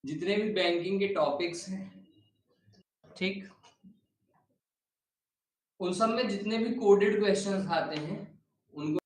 जितने भी बैंकिंग के टॉपिक्स हैं, ठीक, उन सब में जितने भी कोडेड क्वेश्चंस आते हैं उनको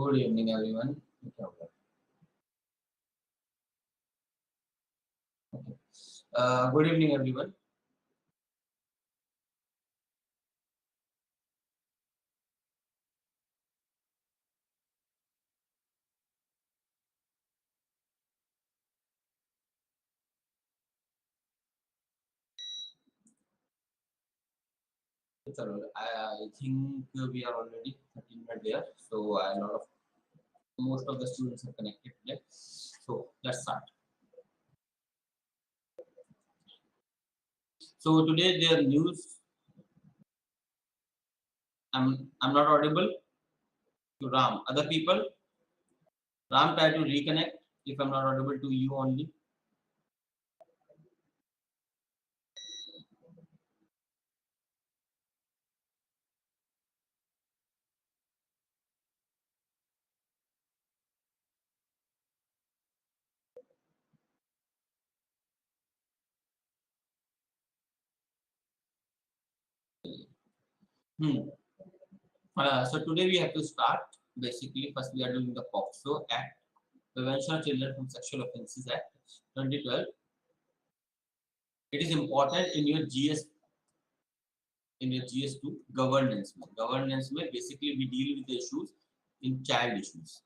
Good evening, everyone. Okay. Good evening, everyone. I think we are already 13 minutes there, so a lot of most of the students are connected today. So let's start. So today their news. I'm not audible to Ram. Other people, Ram, try to reconnect. If I'm not audible to you only. Hmm. So today we have to start. Basically, first we are doing the POCSO Act, Prevention of Children from Sexual Offences Act, 2012. It is important in your GS2 governance. Governance में basically we deal with the issues in child issues.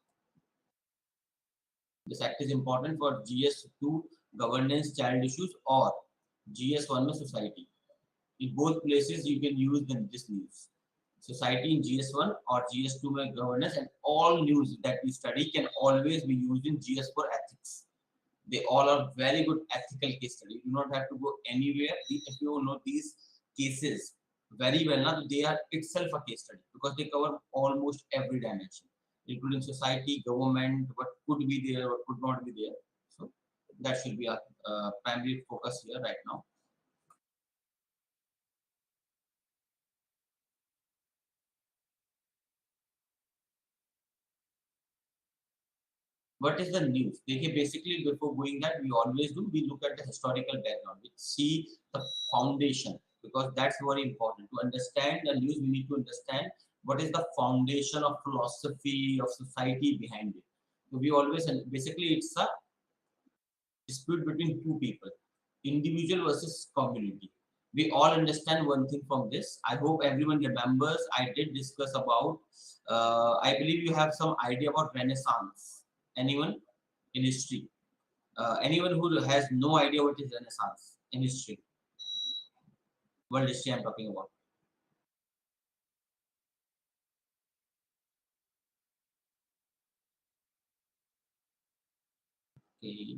This act is important for GS2 governance child issues or GS1 में society. In both places you can use this news. Society in GS1 or GS2 में governance, and all news that we study can always be used in GS4 ethics. They all are very good ethical case study. You do not have to go anywhere. If you know these cases very well, now they are itself a case study because they cover almost every dimension, including society, government, what could be there, what could not be there. So that should be our primary focus here right now. What is the news? Basically, before going that, we always do, we look at the historical background. We see the foundation because that's very important. To understand the news, we need to understand what is the foundation of philosophy, of society behind it. So we always, basically, it's a dispute between two people, individual versus community. We all understand one thing from this. I hope everyone remembers. I did discuss about, I believe you have some idea about Renaissance. Anyone in history? Anyone who has no idea what is Renaissance in history? World history I'm talking about. Okay.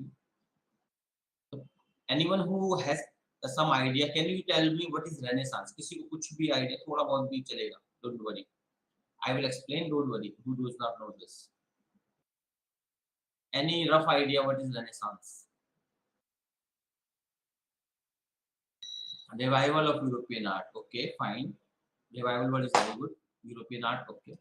Anyone who has some idea, can you tell me what is Renaissance? किसी को कुछ भी idea थोड़ा बहुत भी चलेगा. Don't worry. I will explain. Don't worry. Who does not know this? Any rough idea what is Renaissance? Revival of European art. Okay, fine. Revival word is very good. European art. Okay.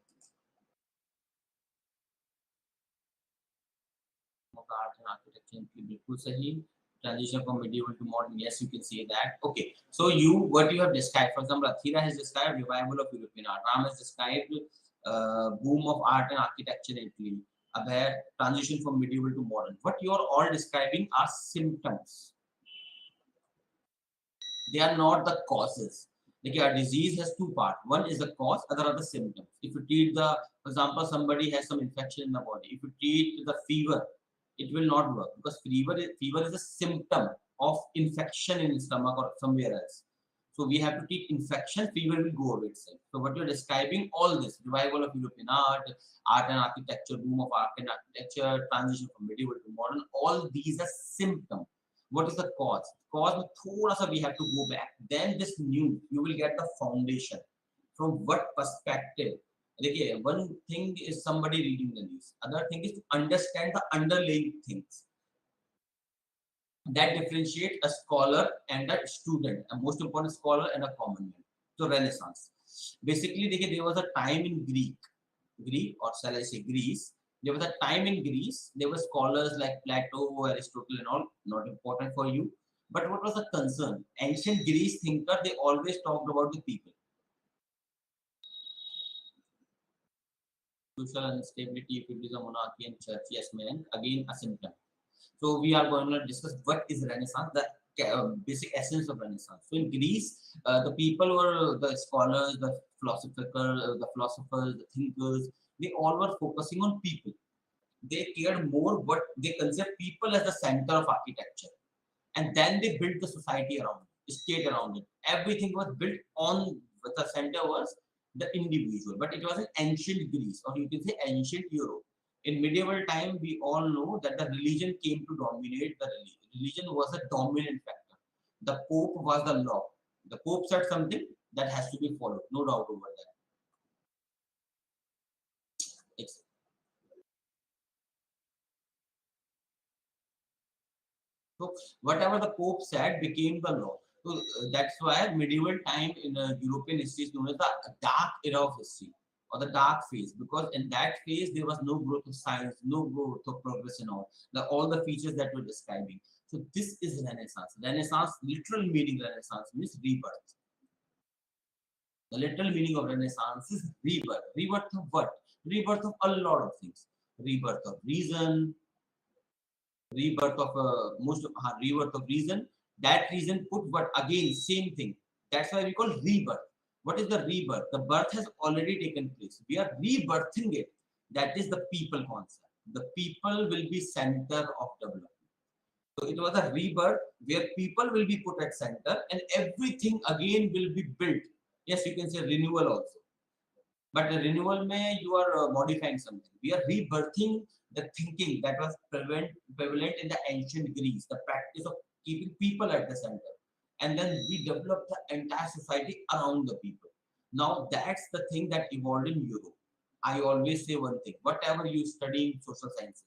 Of the art and architecture in बिल्कुल सही. Transition from medieval to modern. Yes, you can say that. Okay. So what you have described, for example, Athena has described revival of European art. Ram has described boom of art and architecture in Italy. Abhay, transition from medieval to modern. What you are all describing are symptoms. They are not the causes. Like a disease has two parts. One is the cause, other are the symptoms. If you treat for example, somebody has some infection in the body. If you treat the fever, it will not work because fever is a symptom of infection in the stomach or somewhere else. So we have to treat infection, fever will go away itself. So what you're describing, all this, revival of European art, art and architecture, boom of art and architecture, transition from medieval to modern, all these are symptoms. What is the cause? Cause में थोड़ा सा we have to go back. Then this new, you will get the foundation. From what perspective? देखिए, one thing is somebody reading the news. Other thing is to understand the underlying things that differentiate a scholar and a student, a most important scholar and a common man. So Renaissance. Basically, there was a time in Greek, or shall I say Greece. There was a time in Greece. There were scholars like Plato, Aristotle, and all. Not important for you. But what was the concern? Ancient Greece thinker, they always talked about the people. social instability, if it is a monarchy and church, yes, man, again a symptom. So we are going to discuss what is Renaissance, the basic essence of Renaissance. So in Greece, the people were the scholars, the thinkers. They all were focusing on people. They cared more what they consider people as the center of architecture, and then they built the society around it, state around it. Everything was built on the center was the individual, but it was in ancient Greece, or you can say ancient Europe. In medieval time, we all know that the religion came to dominate the religion. Religion was a dominant factor. The Pope was the law. The Pope said something that has to be followed, no doubt over that. It's, so whatever the Pope said became the law. So that's why medieval time in European history is known as the dark era of history, or the dark phase, because in that phase there was no growth of science, no growth of progress and all the features that we're describing. So this is Renaissance. Renaissance, literal meaning Renaissance means rebirth. The literal meaning of Renaissance is rebirth. Rebirth of what? Rebirth of a lot of things. Rebirth of reason, rebirth of rebirth of reason. That reason put what again same thing. That's why we call rebirth. What is the rebirth? The birth has already taken place. We are rebirthing it. That is the people concept. The people will be center of development. So it was a rebirth where people will be put at center and everything again will be built. Yes, you can say renewal also. But the renewal may you are modifying something. We are rebirthing the thinking that was prevalent in the ancient Greece, the practice of keeping people at the center. And then we develop the entire society around the people. Now that's the thing that evolved in Europe. I always say one thing, whatever you study in social sciences,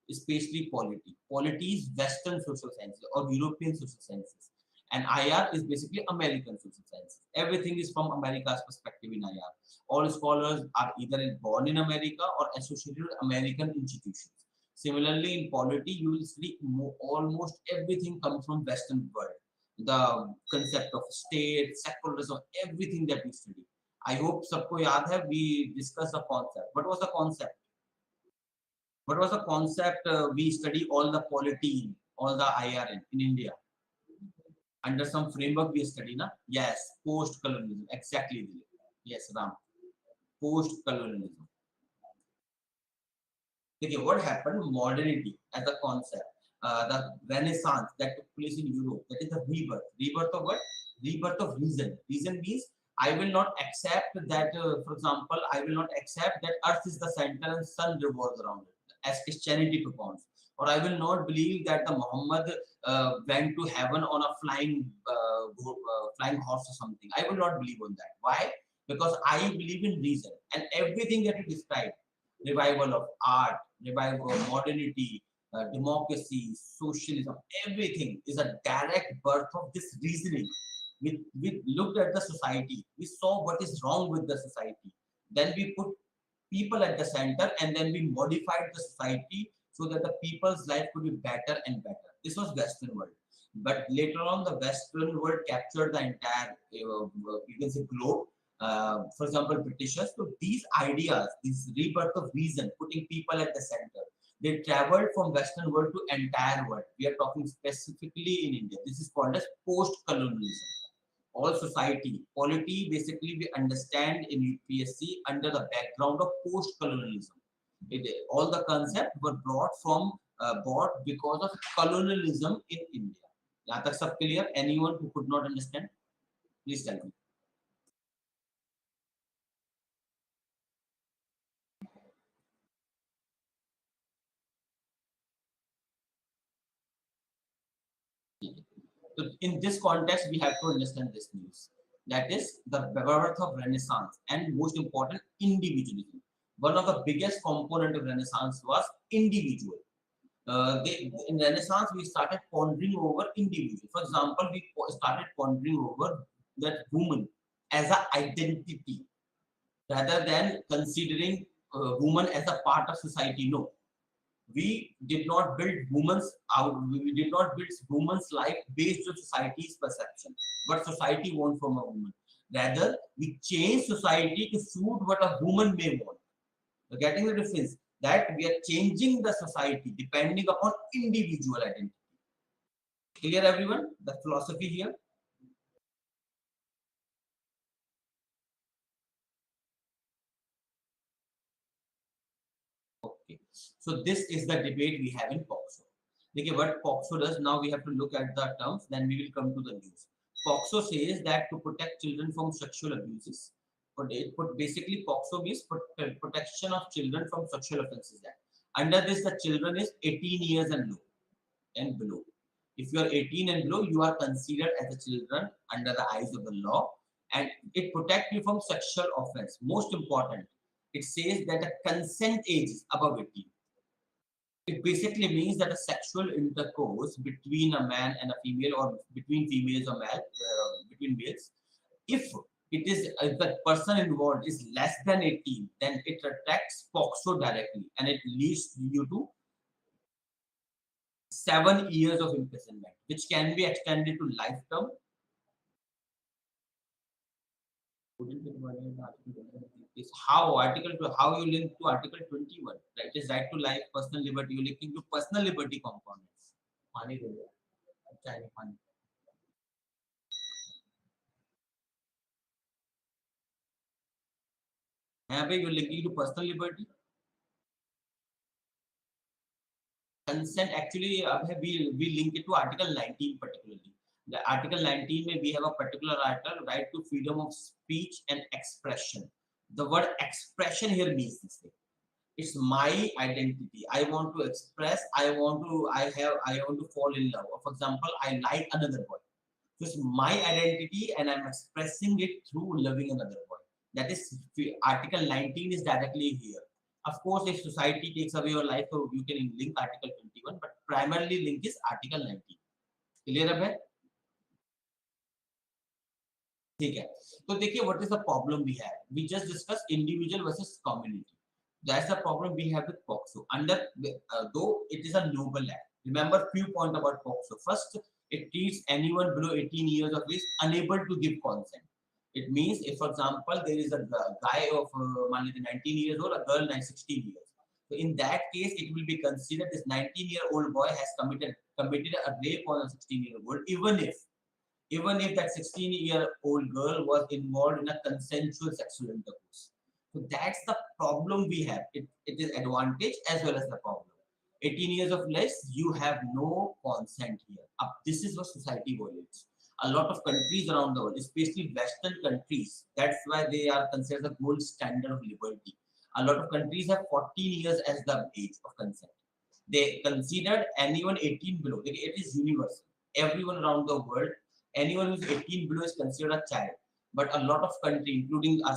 especially polity. Polity is Western social sciences or European social sciences. And IR is basically American social sciences. Everything is from America's perspective in IR. All scholars are either born in America or associated with American institutions. Similarly, in polity, you will see almost everything comes from Western world. The concept of state, secularism, everything that we study. I hope सबको याद है. We discussed the concept. What was the concept? What was the concept we study all the polity, all the IR in India? Under some framework we study, na? Yes, post-colonialism. Exactly. Yes, Ram. Post-colonialism. Okay, what happened? Modernity as a concept. The Renaissance that took place in Europe. That is the rebirth. Rebirth of what? Rebirth of reason. Reason means I will not accept that, for example, I will not accept that Earth is the center and Sun revolves around it, as Christianity propounds. Or I will not believe that the Muhammad went to heaven on a flying horse or something. I will not believe on that. Why? Because I believe in reason. And everything that you described, revival of art, revival of modernity, democracy, socialism, everything is a direct birth of this reasoning. We looked at the society. We saw what is wrong with the society. Then we put people at the center and then we modified the society so that the people's life could be better and better. This was Western world. But later on, the Western world captured the entire, you can say, globe. For example, Britishers. So these ideas, this rebirth of reason, putting people at the center, they traveled from Western world to entire world. We are talking specifically in India. This is called as post-colonialism. All society, polity, basically we understand in UPSC under the background of post-colonialism. All the concepts were brought because of colonialism in India. Yahan tak sab clear? Anyone who could not understand, please tell me. So in this context, we have to understand this news. That is the birth of Renaissance and most important, individualism. One of the biggest component of Renaissance was individual. In Renaissance, we started pondering over individual. For example, we started pondering over that woman as an identity rather than considering woman as a part of society. No, we did not build women's out. We did not build women's life based on society's perception. What society wants from a woman. Rather, we change society to suit what a woman may want. You're getting the difference, that we are changing the society depending upon individual identity. Clear everyone, the philosophy here? Okay, so this is the debate we have in POXO. Okay, what POXO does, now we have to look at the terms, then we will come to the news. POXO says that to protect children from sexual abuses, but basically POXO means protection of children from sexual offences act. Under this, the children is 18 years and below. If you are 18 and below, you are considered as a children under the eyes of the law, and it protects you from sexual offense. Most important, it says that the consent age is above 18. It basically means that a sexual intercourse between a man and a female, or between females or between males, if if the person involved is less than 18, then it attracts POXO directly, and it leads you to 7 years of imprisonment, which can be extended to life term. Is how you link to Article 21, right? Is right to life, personal liberty. You linking to personal liberty components. पानी दे दो, चाय में पानी. यहाँ पे you linking to personal liberty. Consent actually we link it to Article 19 particularly. The Article 19 may we have a particular article, right to freedom of speech and expression. The word expression here means this thing. It's my identity. I want to express. I want to fall in love. For example, I like another boy. So it's my identity, and I'm expressing it through loving another boy. That is Article 19 is directly here. Of course, if society takes away your life, so you can link Article 21, but primarily link is Article 19. Clear up है? ठीक है. तो देखिए, what is the problem we have? We just discussed individual versus community. That's the problem we have with POXO. Though it is a noble act. Remember few points about POXO. First, it treats anyone below 18 years of age unable to give consent. It means if, for example, there is a guy of 19 years old, a girl 16 years. So in that case, it will be considered this 19-year-old boy has committed a rape on a 16-year-old, even if that 16-year-old girl was involved in a consensual sexual intercourse. So that's the problem we have. It is advantage as well as the problem. 18 years of less, you have no consent here. This is what society violates. A lot of countries around the world, especially Western countries, that's why they are considered the gold standard of liberty. A lot of countries have 14 years as the age of consent. They considered anyone 18 below. It is universal. Everyone around the world, anyone who's 18 below is considered a child. But a lot of countries, including a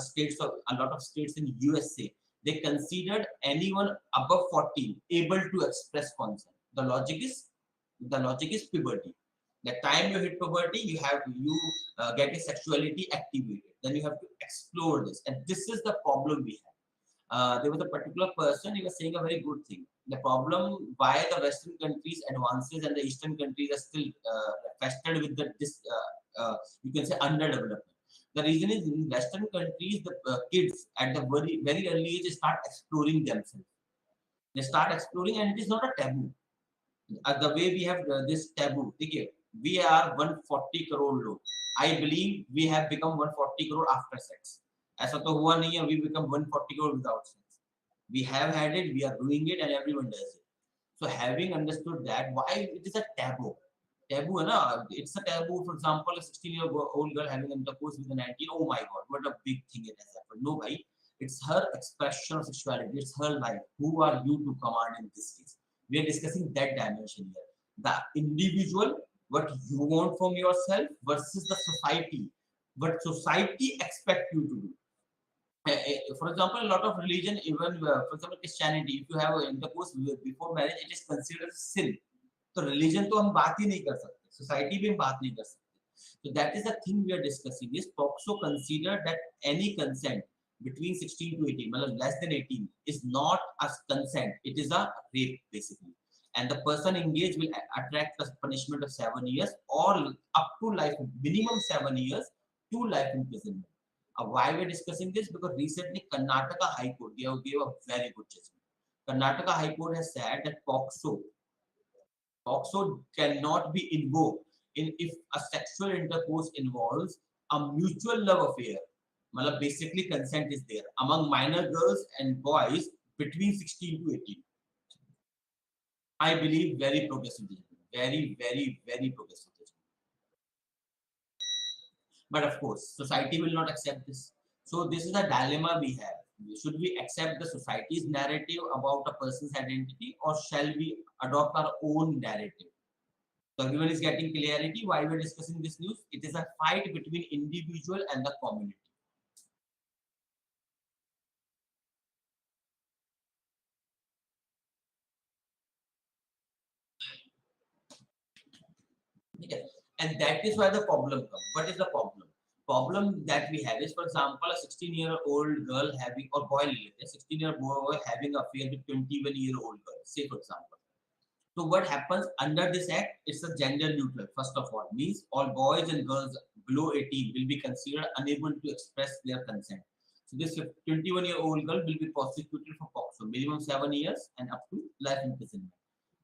lot of states in USA, they considered anyone above 14 able to express consent. The logic is puberty. The time you hit puberty, you get your sexuality activated. Then you have to explore this, and this is the problem we have. There was a particular person, he was saying a very good thing. The problem why the Western countries advances and the Eastern countries are still festered with you can say underdevelopment. The reason is in Western countries, the kids at the very, very early age start exploring themselves. They start exploring, and it is not a taboo. The way we have this taboo, okay, we are 140 crore लोग. I believe we have become 140 crore after sex. ऐसा तो हुआ नहीं है, we become 140 crore without sex. We have had it, we are doing it, and everyone does it. So having understood that, why it is a taboo? Taboo है ना? It's a taboo. For example, a 16-year-old girl having intercourse with a 19. Oh my God, what a big thing it has happened. No, bhai, it's her expression of sexuality. It's her life. Who are you to command in this case? We are discussing that dimension here. The individual, what you want from yourself versus the society, what society expects you to do. For example, a lot of religion, even for example Christianity, if you have intercourse before marriage, it is considered sin. So religion तो हम बात ही नहीं कर सकते, society भी हम बात नहीं कर सकते. So that is the thing we are discussing. Is POXO considered that any consent between 16 to 18, less than 18, is not a consent. It is a rape basically, and the person engaged will attract a punishment of 7 years or up to life, minimum 7 years to life imprisonment. Why we're discussing this? Because recently Karnataka High Court gave a very good judgment. Karnataka High Court has said that POXO cannot be invoked if a sexual intercourse involves a mutual love affair. Matlab basically consent is there among minor girls and boys between 16 to 18. I believe very progressive judgment. Very, very, very progressive judgment. But of course, society will not accept this. So this is a dilemma we have. Should we accept the society's narrative about a person's identity, or shall we adopt our own narrative? So everyone is getting clarity why we're discussing this news. It is a fight between individual and the community. Okay. And that is why the problem comes. What is the problem? Problem that we have is, for example, a 16-year-old girl having, or boy, a 16-year-old boy having an affair with 21-year-old girl, say for example. So what happens under this act? It's a gender neutral. First of all, means all boys and girls below 18 will be considered unable to express their consent. So this 21-year-old girl will be prosecuted for POXO, minimum 7 years and up to life imprisonment.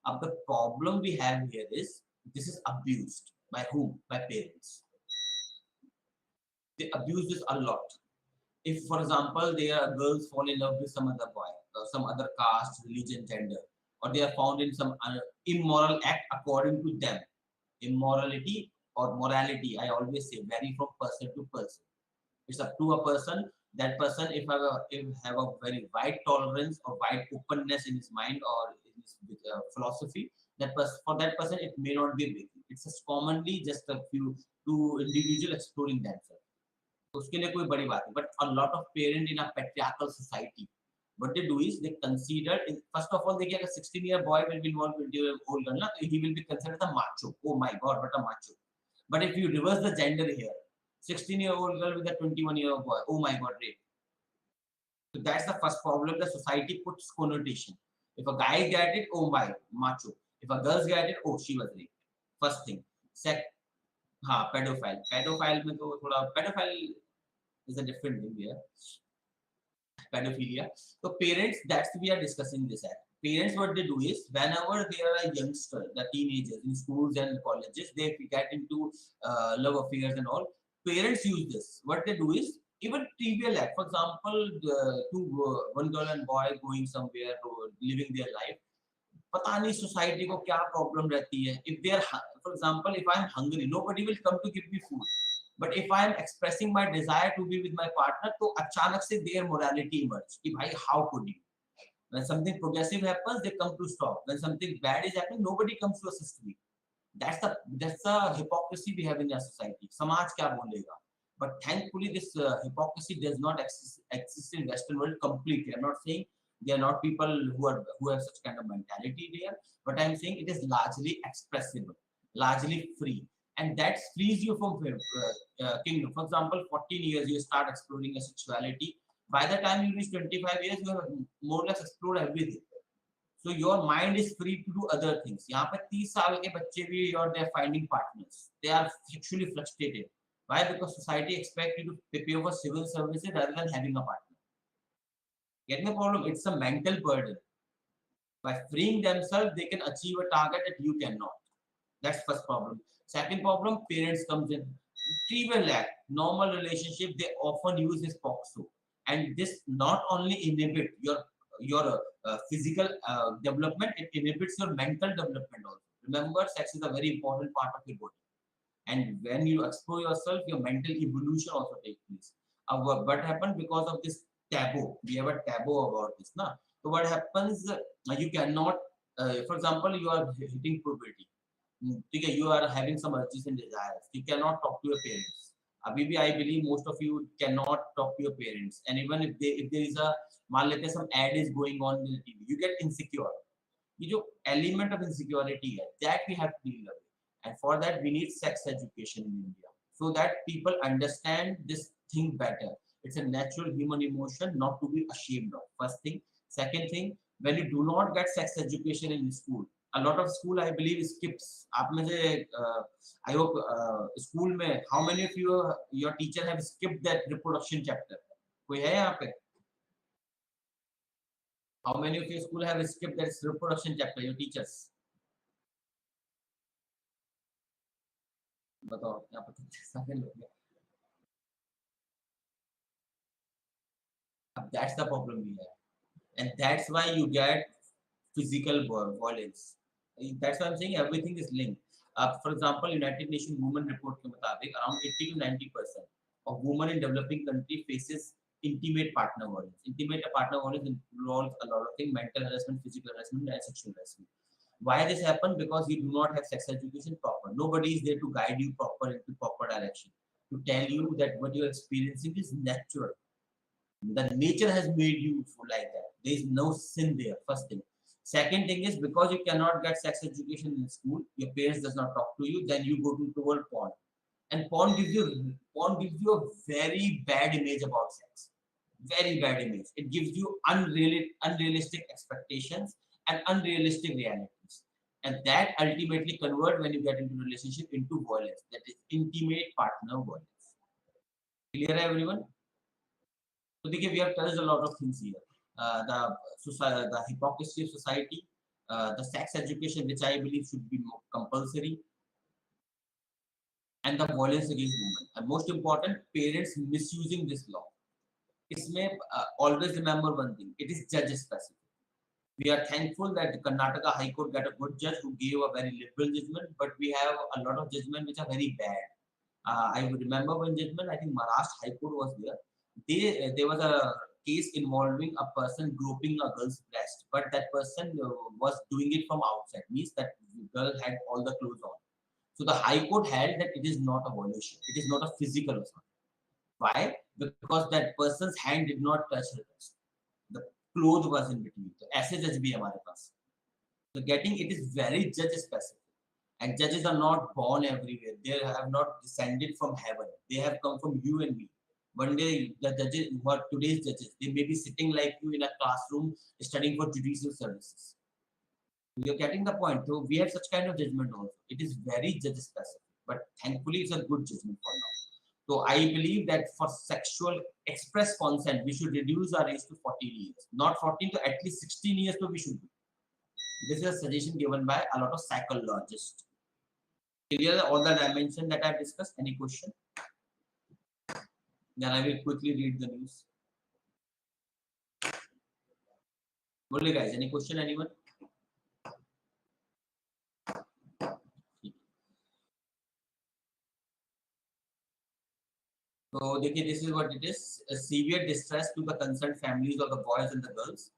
Now the problem we have here is this is abused by whom? By parents. They abuse this a lot. If, for example, their girls fall in love with some other boy, some other caste, religion, gender, or they are found in some immoral act according to them. Immorality or morality, I always say, vary from person to person. It's up to a person. That person, if have a very wide tolerance or wide openness in his mind or in his philosophy, for that person it may not be a big thing. It's just commonly just a few two individual exploring themselves. उसके लिए कोई बड़ी बात नहीं. But a lot of parents in a patriarchal society, what they do is they consider, first of all, they get a 16-year boy will be involved with a old girl, he will be considered a macho. Oh my God, what a macho. But if you reverse the gender here, 16-year-old girl with a 21-year-old boy, oh my God, rape. So that's the first problem. The society puts connotation. If a guy get it, oh my, macho. If a girl get it, oh, she was raped. First thing. Second, pedophile. Pedophile में तो थोड़ा pedophile is a different thing here. Pedophilia. So parents, that's we are discussing this at. Parents, what they do is whenever they are a youngster, the teenagers in schools and colleges, they get into love affairs and all. Parents use this. What they do is even trivial act. For example, one girl and boy going somewhere living their life. पता नहीं society को क्या problem रहती है. If they are, for example, if I am hungry, nobody will come to give me food. But if I am expressing my desire to be with my partner, तो अचानक से their morality emerge. कि भाई how could you? When something progressive happens, they come to stop. When something bad is happening, nobody comes to assist me. That's the hypocrisy we have in our society. समाज क्या बोलेगा? But thankfully, this hypocrisy does not exist in Western world completely. I'm not saying there are not people who have such kind of mentality there, but I'm saying it is largely expressible, largely free, and that frees you from kingdom. For example, 14 years you start exploring your sexuality. By the time you reach 25 years, you have more or less explored everything. So your mind is free to do other things. यहाँ पे 30 साल के बच्चे भी और they are finding partners. They are sexually frustrated. Why? Because society expects you to prepare for civil services rather than having a partner. Getting the problem? It's a mental burden. By freeing themselves, they can achieve a target that you cannot. That's first problem. Second problem, parents comes in. Trivial act, normal relationship, they often use this POXO. And this not only inhibit your physical development, it inhibits your mental development also. Remember, sex is a very important part of your body. And when you explore yourself, your mental evolution also takes place. What happened because of this taboo? We have a taboo about this. Na? So what happens, you cannot, for example, you are hitting puberty. You are having some urges and desires. You cannot talk to your parents. I believe most of you cannot talk to your parents. And even if there is some ad is going on in the TV, you get insecure. The element of insecurity that we have to deal with. And for that, we need sex education in India so that people understand this thing better. It's a natural human emotion not to be ashamed of. First thing. Second thing, when you do not get sex education in school, A lot of school I believe skips. आप में से I hope school में how many of your teacher have skipped that reproduction chapter? कोई है यहाँ पे? How many of your school have skipped that reproduction chapter? Your teachers? बताओ यहाँ पे कितने सारे लोग हैं? That's the problem we have, and that's why you get physical violence. That's why I'm saying everything is linked. For example, United Nations Women Report के मुताबिक around 80 to 90% of women in developing country faces intimate partner violence. Intimate partner violence involves a lot of things: mental harassment, physical harassment, and sexual harassment. Why this happen? Because you do not have sex education proper. Nobody is there to guide you proper into proper direction, to tell you that what you're experiencing is natural. That nature has made you like that. There is no sin there. First thing. Second thing is, because you cannot get sex education in school, your parents does not talk to you, then you go to toward porn. And porn gives you a very bad image about sex. Very bad image. It gives you unrealistic expectations and unrealistic realities. And that ultimately convert when you get into relationship into violence. That is intimate partner violence. Clear everyone? So we have touched a lot of things here. The hypocrisy of society, the sex education, which I believe should be more compulsory, and the violence against women. And most important, parents misusing this law. Isme, always remember one thing: it is judge specific. We are thankful that the Karnataka High Court got a good judge who gave a very liberal judgment, but we have a lot of judgment which are very bad. I remember one judgment. I think Maharashtra High Court was there. There was a case involving a person groping a girl's breast, but that person was doing it from outside, means that the girl had all the clothes on. So the High Court held that it is not a violation, it is not a physical assault. Why? Because that person's hand did not touch her breast. The cloth was in between. So ऐसे judge भी हमारे पास. So getting it is very judge specific. And judges are not born everywhere. They have not descended from heaven. They have come from you and me. One day, the judges, who are today's judges, they may be sitting like you in a classroom studying for judicial services. You're getting the point. So we have such kind of judgment also. It is very judge specific, but thankfully it's a good judgment for now. So I believe that for sexual express consent, we should reduce our age to 14 years. Not 14 to at least 16 years, so we should do. This is a suggestion given by a lot of psychologists. Clear all the dimensions that I've discussed. Any question? Then I will quickly read the news. Only guys, any question, anyone? So, this is what it is: a severe distress to the concerned families of the boys and the girls.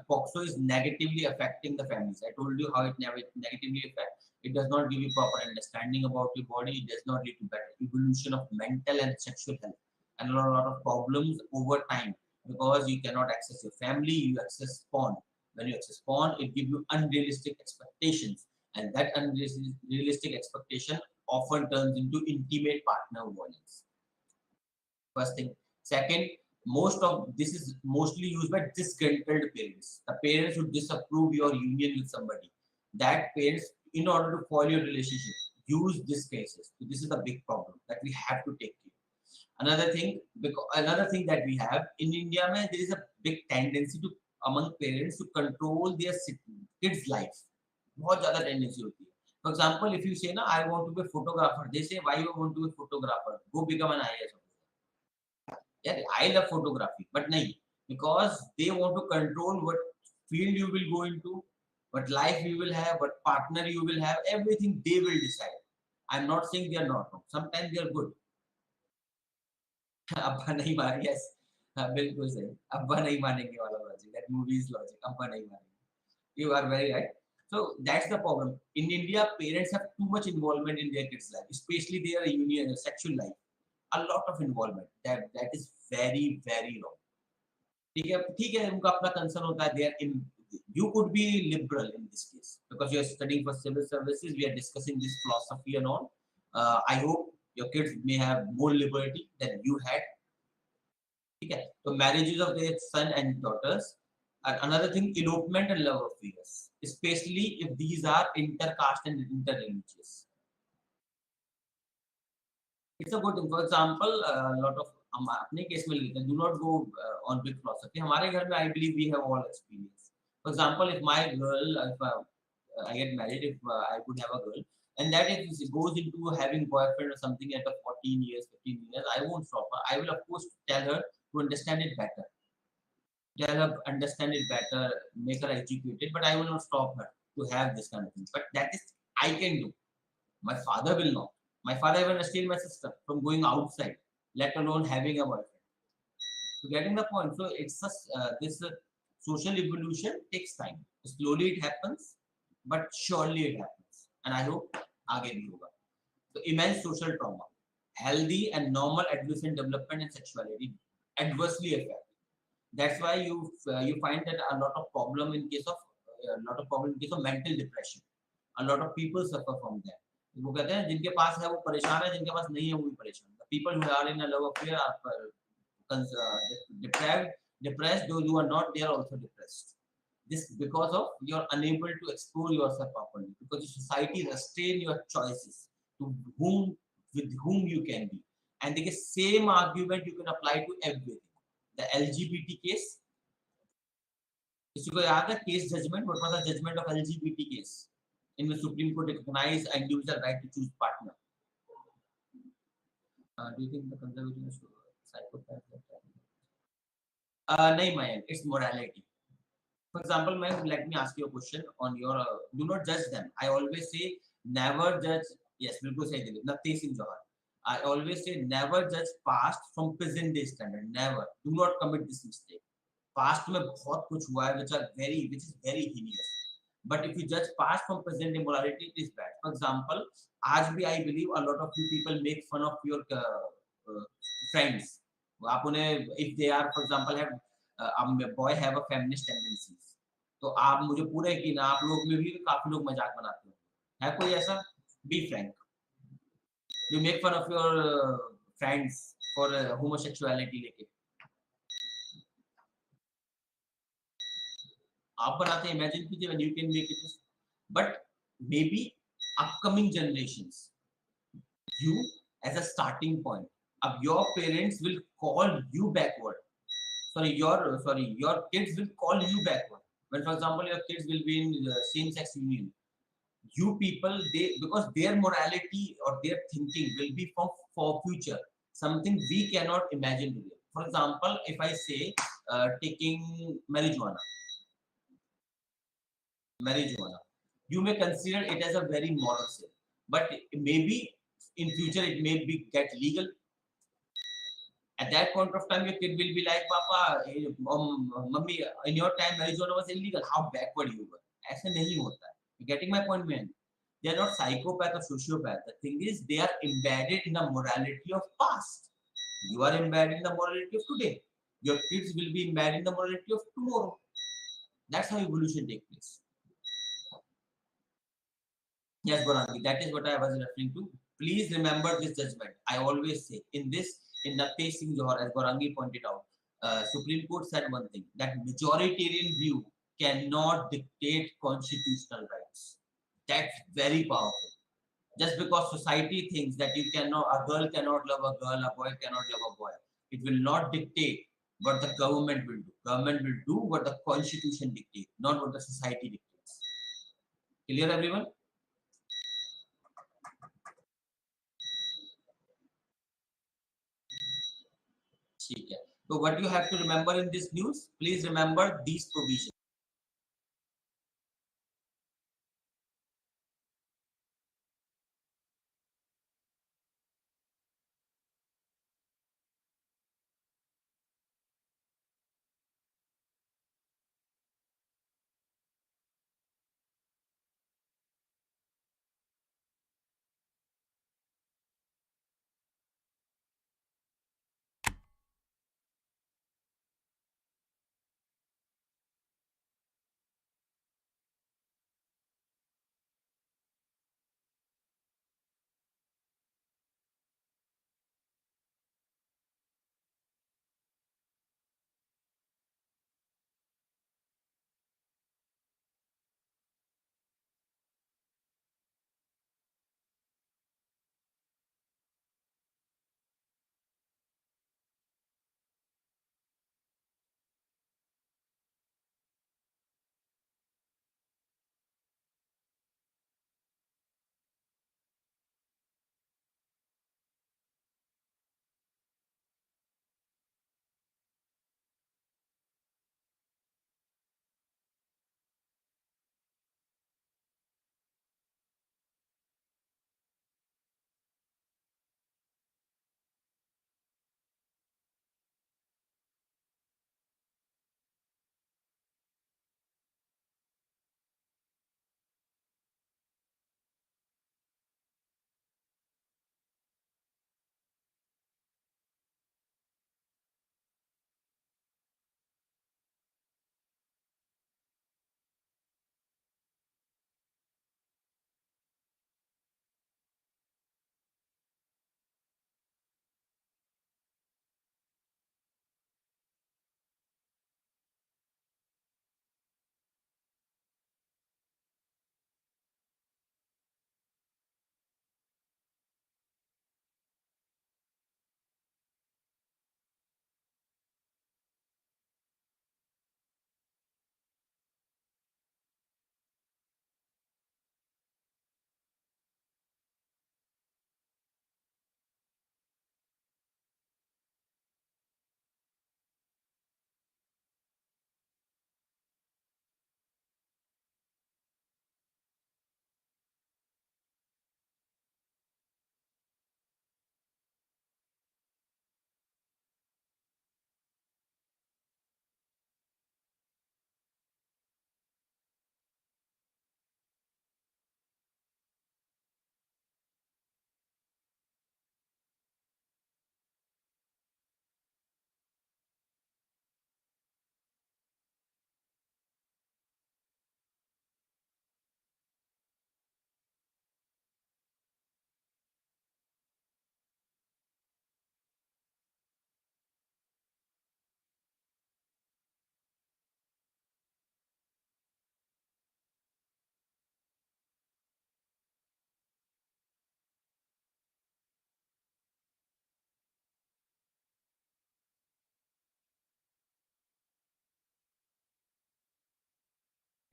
POXO is negatively affecting the families. I told you how it negatively affects. It does not give you proper understanding about your body. It does not lead to better evolution of mental and sexual health, and a lot of problems over time, because you cannot access your family. You access porn. When you access porn, it gives you unrealistic expectations, and that unrealistic expectation often turns into intimate partner violence. First thing. Second, most of this is mostly used by disgruntled parents. The parents who disapprove your union with somebody. That parents, in order to foil your relationship, use these cases. So this is a big problem that we have to take care. Another thing that we have in India, there is a big tendency to among parents to control their kids' life. बहुत ज़्यादा tendency होती है. For example, if you say, "Na, I want to be a photographer," they say, "Why you want to be a photographer? Go become an IAS." Yeah, I love photography, but nahi, because they want to control what field you will go into, what life you will have, what partner you will have, everything they will decide. I'm not saying they are not wrong. Sometimes they are good. अब्बा नहीं मान, yes, बिल्कुल सही. अब्बा नहीं मानेंगे वाला logic. That movie is logic. अब्बा नहीं मानेंगे. You are very right. So that's the problem. In India, parents have too much involvement in their kids' life, especially their union, sexual life. A lot of involvement. That is very, very wrong. ठीक है, उनका अपना concern होता है. They are in. You could be liberal in this case because you are studying for civil services. We are discussing this philosophy and all. I hope your kids may have more liberty than you had. So marriages of their son and daughters. And another thing, elopement and love affairs. especially if these are intercaste and interreligious. It's a good thing. For example, a lot of हम अपने case में लेते हैं, do not go on big philosophy. हमारे घर में I believe we have all experience. For example, if my girl, if I get married, if I could have a girl, and that if she goes into having boyfriend or something at a 14 years, 15 years, I won't stop her. I will of course tell her to understand it better. Tell her understand it better, make her educated, but I will not stop her to have this kind of thing. But that is I can do. My father will not. My father even restrained my sister from going outside, let alone having a boyfriend. So getting the point. So it's just this social evolution takes time. Slowly it happens, but surely it happens. And I hope आगे भी होगा. So immense social trauma, healthy and normal adolescent development and sexuality adversely affected. That's why you find that a lot of problem in case of mental depression. A lot of people suffer from that. वो कहते हैं जिनके पास है वो परेशान है, जिनके पास नहीं है वो भी परेशान. The people who are in a love affair are depressed. Those who are not, they are also depressed. This because of you're unable to explore yourself properly, because the society restrain your choices to whom with whom you can be. And the same argument you can apply to everything. The LGBT case. किसी को याद है case judgment? What was the judgment of LGBT case? In the Supreme Court recognized individual right to choose partner. Do you think the conservative is psychopath? No, man, it's morality. For example, man, let me ask you a question on your. Do not judge them. I always say never judge. Yes, बिल्कुल सही दिले. Nothing in Johar. I always say never judge past from present day standard. Never. Do not commit this mistake. Past में बहुत कुछ हुआ है, which is very heinous. But if you judge past from present day morality, it is bad. For example, आज भी I believe a lot of you people make fun of your friends. आप उन्हें if they are, for example, have a boy have a feminist tendencies, तो आप मुझे पूरा यकीन है आप लोग में भी काफी लोग मजाक बनाते हो. है कोई ऐसा? Be frank. You make fun of your friends for homosexuality लेके. आप बनाते हैं, imagine कीजिए when you can make it. But maybe upcoming generations, you as a starting point, your parents will call you backward. Your kids will call you backward. When, for example, your kids will be in same-sex union, you people, because their morality or their thinking will be for future, something we cannot imagine today. For example, if I say taking marijuana, you may consider it as a very moral sin, but maybe in future it may be get legal. At that point of time, your kid will be like, Papa, Mummy, in your time, marijuana was illegal. How backward you were. ऐसे नहीं होता है. You getting my point, man? They are not psychopath or sociopath. The thing is, they are embedded in the morality of past. You are embedded in the morality of today. Your kids will be embedded in the morality of tomorrow. That's how evolution takes place. Yes, Gorangi, that is what I was referring to. Please remember this judgment. I always say in the facing Johor, as Gorangi pointed out, Supreme Court said one thing, that majoritarian view cannot dictate constitutional rights. That's very powerful. Just because society thinks that a girl cannot love a girl, a boy cannot love a boy, it will not dictate what the government will do. Government will do what the constitution dictates, not what the society dictates. Clear, everyone? So what you have to remember in this news, please remember these provisions.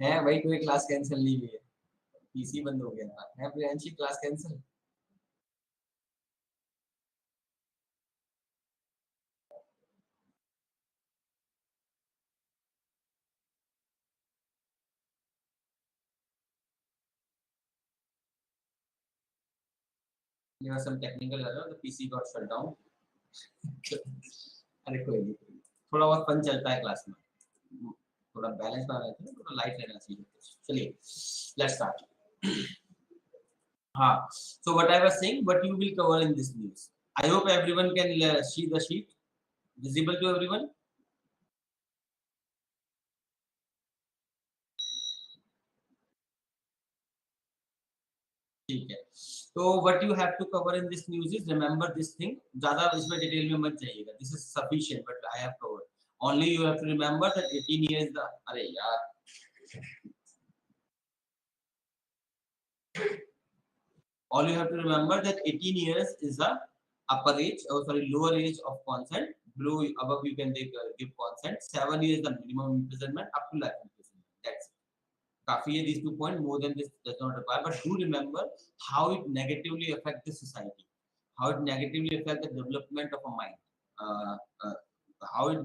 है भाई, कोई class cancel नहीं हुई है, PC बंद हो गया था, है Priyanshi class cancel? there was some technical error, the PC got shut down. अरे कोई नहीं, थोड़ा बहुत फन चलता है क्लास में, थोड़ा बैलेंस बना रहता है, थोड़ा लाइट रहना चाहिए। चलिए लेट्स स्टार्ट। हाँ, so what I was saying, what you will cover in this news, I hope everyone can see the sheet visible to everyone. ठीक है, तो what you have to cover in this news is, remember this thing, ज्यादा इसमें detail में मत जाइएगा, this is sufficient but I have covered, only you have to remember that 18 years the, अरे यार, all you have to remember that 18 years is the upper age, or sorry, lower age of consent, below, above you can take, give consent, 7 years the minimum imprisonment, up to life imprisonment, that's it. Kafi hai, these 2 points, more than this does not require, but do remember how it negatively affects the society, how it negatively affects the development of a mind, uh, uh, how it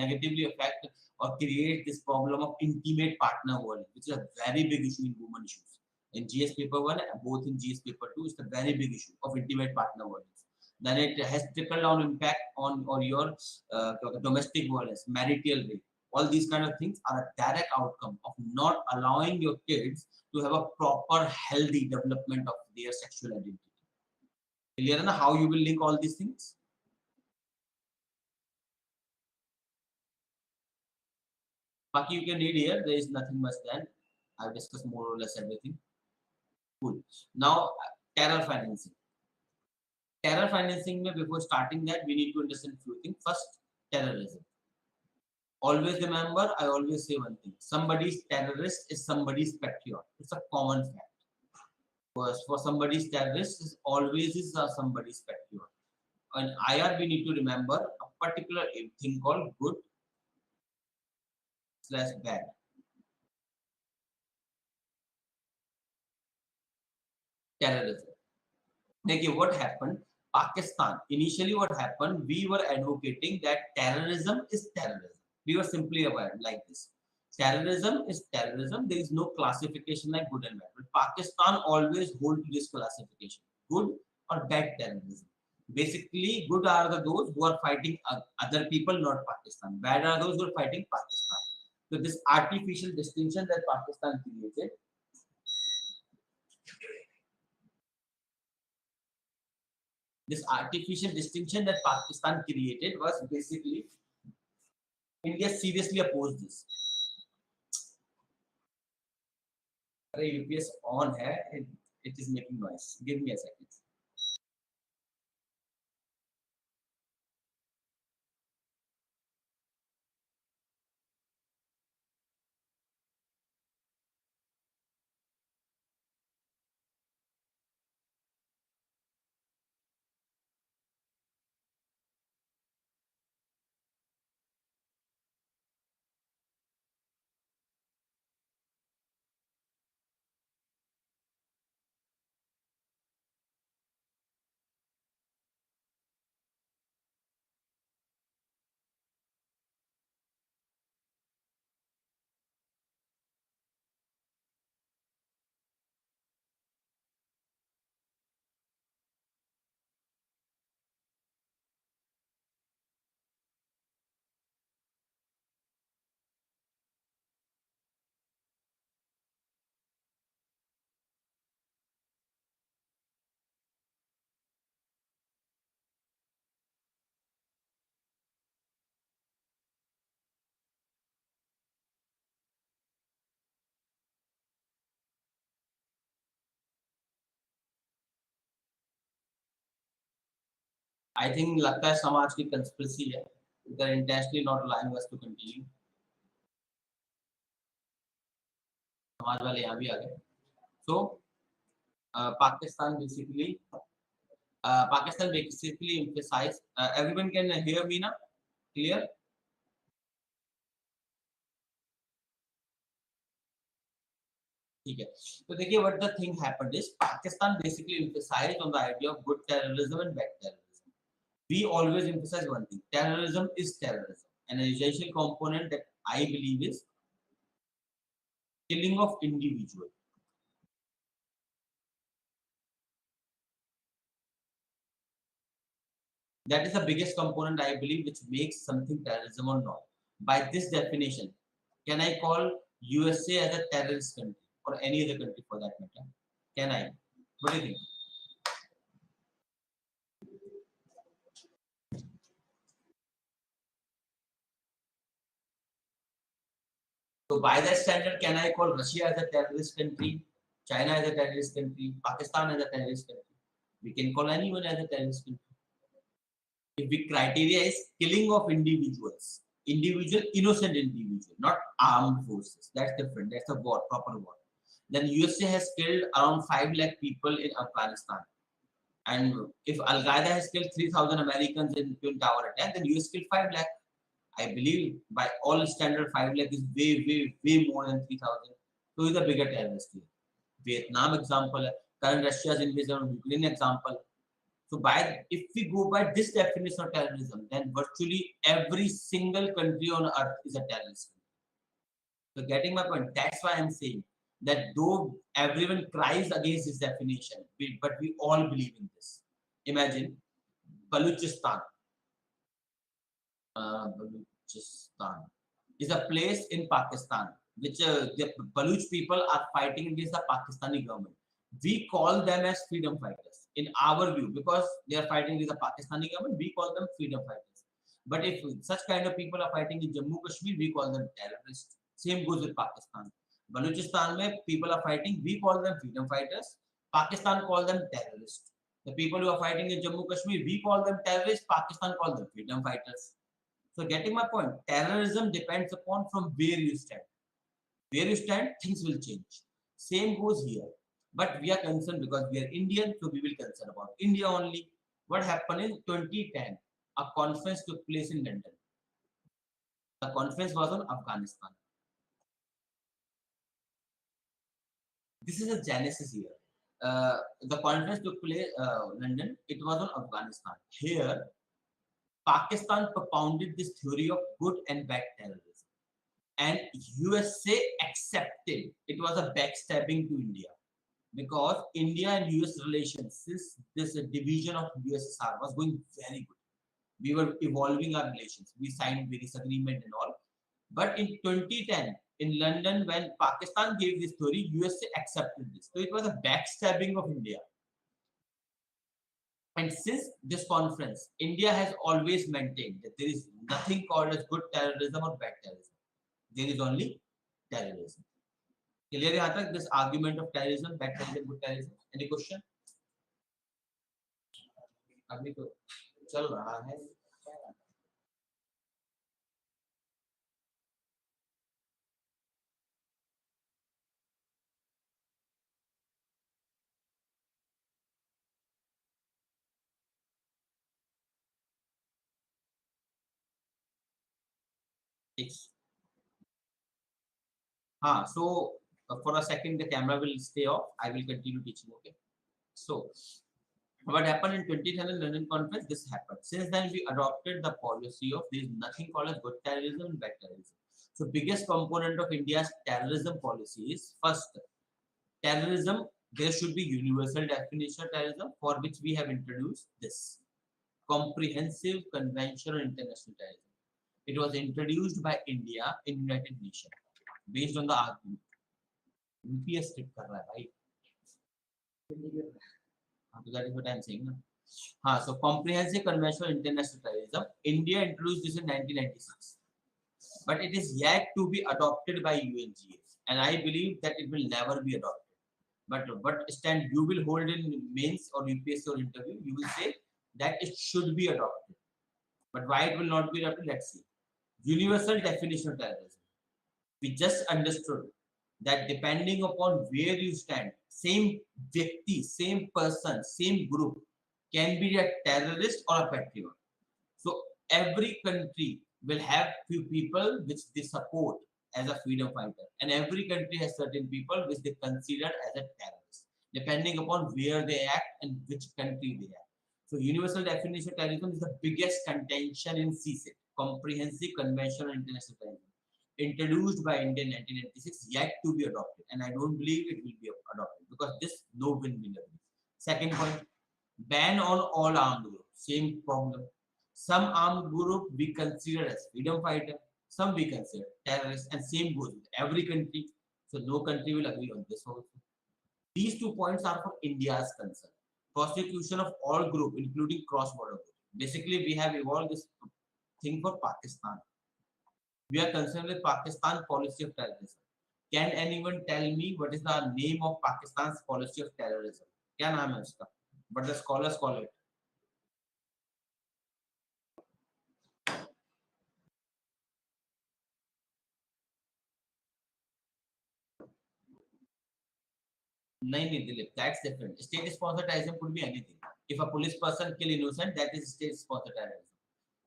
negatively affect or create this problem of intimate partner violence, which is a very big issue in women issues. In GS paper 1, both in GS paper 2, it's a very big issue of intimate partner violence. Then it has trickle down impact on or your domestic violence, marital rape. All these kind of things are a direct outcome of not allowing your kids to have a proper healthy development of their sexual identity. Clear na how you will link all these things? Baki you can read here, there is nothing much than I've discussed more or less everything. Cool. Now, terror financing. Terror financing, before starting that, we need to understand few things. First, terrorism. Always remember, I always say one thing. Somebody's terrorist is somebody's patriot. It's a common fact. For somebody's terrorist is always is somebody's patriot. And IR, we need to remember a particular thing called good slash bad. Terrorism. Like what happened? Pakistan. Initially, what happened? We were advocating that terrorism is terrorism. We were simply aware like this. Terrorism is terrorism. There is no classification like good and bad. But Pakistan always hold to this classification: good or bad terrorism. Basically, good are those who are fighting other people, not Pakistan. Bad are those who are fighting Pakistan. So this artificial distinction that Pakistan created, was basically India seriously opposed this. अरे UPS on है, it is making noise. Give me a second. I think लगता है समाज की conspiracy है. They're intentionally not allowing us to continue. समाज वाले यहाँ भी आ गए. So Pakistan basically emphasized. Everyone can hear me now? Clear? ठीक है, तो देखिए what the thing happened is Pakistan basically emphasized on the idea of good terrorism and bad terrorism. We always emphasize one thing: terrorism is terrorism, and an essential component that I believe is killing of individual. That is the biggest component I believe which makes something terrorism or not. By this definition, can I call USA as a terrorist country or any other country for that matter? Can I? What do you think? So by that standard, can I call Russia as a terrorist country, China as a terrorist country, Pakistan as a terrorist country? We can call anyone as a terrorist country. If the criteria is killing of individuals, individual, innocent individual, not armed forces. That's different. That's a war, proper war. Then USA has killed around 5 lakh people in Afghanistan. And if Al Qaeda has killed 3,000 Americans in Twin Tower attack, then US killed 5 lakh. I believe by all standard 5 lakh is way more than 3,000. So it's a bigger terrorist here. Vietnam example, current Russia's invasion of Ukraine example. So by if we go by this definition of terrorism, then virtually every single country on earth is a terrorist country. So getting my point, that's why I'm saying that though everyone cries against this definition, but we all believe in this. Imagine Baluchistan. Baluchistan is a place in Pakistan which the Baluch people are fighting against the Pakistani government. We call them as freedom fighters in our view because they are fighting against the Pakistani government. We call them freedom fighters. But if such kind of people are fighting in Jammu Kashmir, we call them terrorists. Same goes with Pakistan. Baluchistan mein people are fighting, we call them freedom fighters. Pakistan call them terrorists. The people who are fighting in Jammu Kashmir, we call them terrorists. Pakistan call them freedom fighters. So getting my point, terrorism depends upon from where you stand. Where you stand, things will change. Same goes here. But we are concerned because we are Indian, so we will concern about India only. What happened in 2010? A conference took place in London. The conference was on Afghanistan. This is a genesis here. The conference took place London. It was on Afghanistan. Here, Pakistan propounded this theory of good and bad terrorism, and USA accepted. It was a backstabbing to India because India and US relations since this division of USSR was going very good. We were evolving our relations. We signed various agreement and all. But in 2010, in London, when Pakistan gave this theory, USA accepted this. So it was a backstabbing of India. And since this conference, India has always maintained that there is nothing called as good terrorism or bad terrorism. There is only terrorism. Clear यहाँ तक this argument of terrorism, bad terrorism, good terrorism? Any question? अभी तो चल रहा है. So for a second the camera will stay off. I will continue teaching. Okay. So what happened in 2010 London conference? This happened. Since then we adopted the policy of there is nothing called as good terrorism and bad terrorism. So biggest component of India's terrorism policy is first terrorism. There should be universal definition of terrorism for which we have introduced this comprehensive convention on international terrorism. It was introduced by India in United Nations based on the argument. UPS strict कर रहा है भाई. So that is what I am saying. So comprehensive convention on international terrorism. India introduced this in 1996, but it is yet to be adopted by UNGA, and I believe that it will never be adopted. But what stand you will hold in mains or UPSC or interview, you will say that it should be adopted. But why it will not be adopted? Let's see. Universal definition of terrorism. We just understood that depending upon where you stand, same vyakti, same person, same group can be a terrorist or a patriot. So every country will have few people which they support as a freedom fighter, and every country has certain people which they consider as a terrorist, depending upon where they act and which country they act. So, universal definition of terrorism is the biggest contention in CSET, Comprehensive Convention on International Terrorism, introduced by India in 1996, yet to be adopted, and I don't believe it will be adopted because this no win-win. Second point, ban on all armed groups. Same problem. Some armed group we consider as freedom fighter, some we consider terrorists, and same goes with every country. So no country will agree on this also. These 2 points are for India's concern. Prosecution of all group, including cross-border group. Basically, we have evolved this thing for Pakistan. We are concerned with Pakistan policy of terrorism. Can anyone tell me what is the name of Pakistan's policy of terrorism? क्या नाम है उसका? But the scholars call it. नहीं, Dilip, that's different. State sponsored terrorism could be anything. If a police person kill innocent, that is state sponsored terrorism.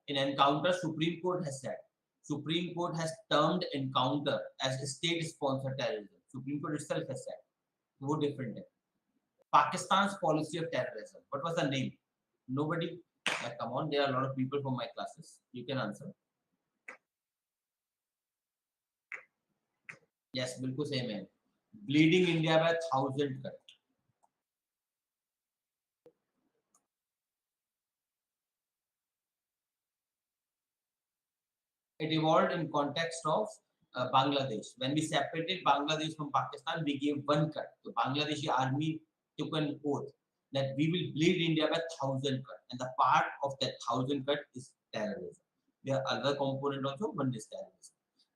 In encounter, Supreme Court has said. Supreme Court has termed encounter as state sponsored terrorism. Supreme Court itself has said. वो different है. Pakistan's policy of terrorism. What was the name? Nobody. Come on, there are a lot of people from my classes. You can answer. Yes, बिल्कुल same है. Bleeding India by 1,000 cut. It evolved in context of Bangladesh. When we separated Bangladesh from Pakistan, we gave one cut. The Bangladeshi army took an oath that we will bleed India by 1,000 cut, and the part of that 1,000 cut is terrorism. There are other component also, one is terrorism.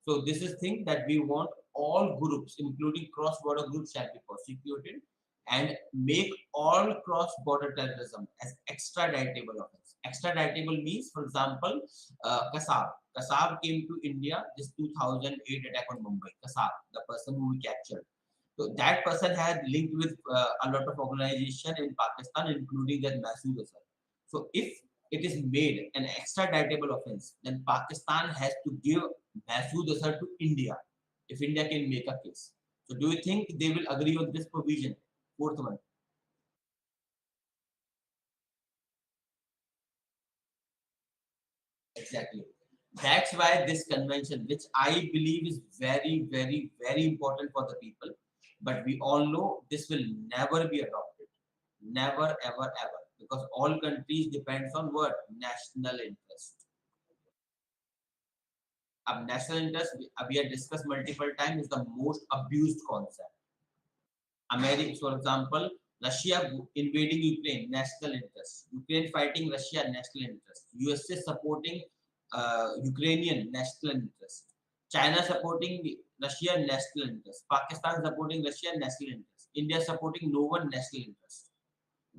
So this is thing that we want all groups, including cross-border groups, shall be prosecuted and make all cross-border terrorism as extraditable offense. Extraditable means, for example, Kasab. Kasab came to India this 2008 attack on Mumbai. Kasab, the person who we captured. So that person had linked with a lot of organization in Pakistan, including that Masood Azhar. So if it is made an extraditable offense, then Pakistan has to give Masood Azhar to India if India can make a case. So do you think they will agree on this provision? Fourth one. Exactly. That's why this convention, which I believe is very, very, very important for the people, but we all know this will never be adopted. Never, ever, ever. Because all countries depends on what? National interest. National interest, we have discussed multiple times, is the most abused concept. America, for example, Russia invading Ukraine, national interest. Ukraine fighting Russia, national interest. USA supporting Ukrainian, national interest. China supporting Russia, national interest. Pakistan supporting Russia, national interest. India supporting no one, national interest.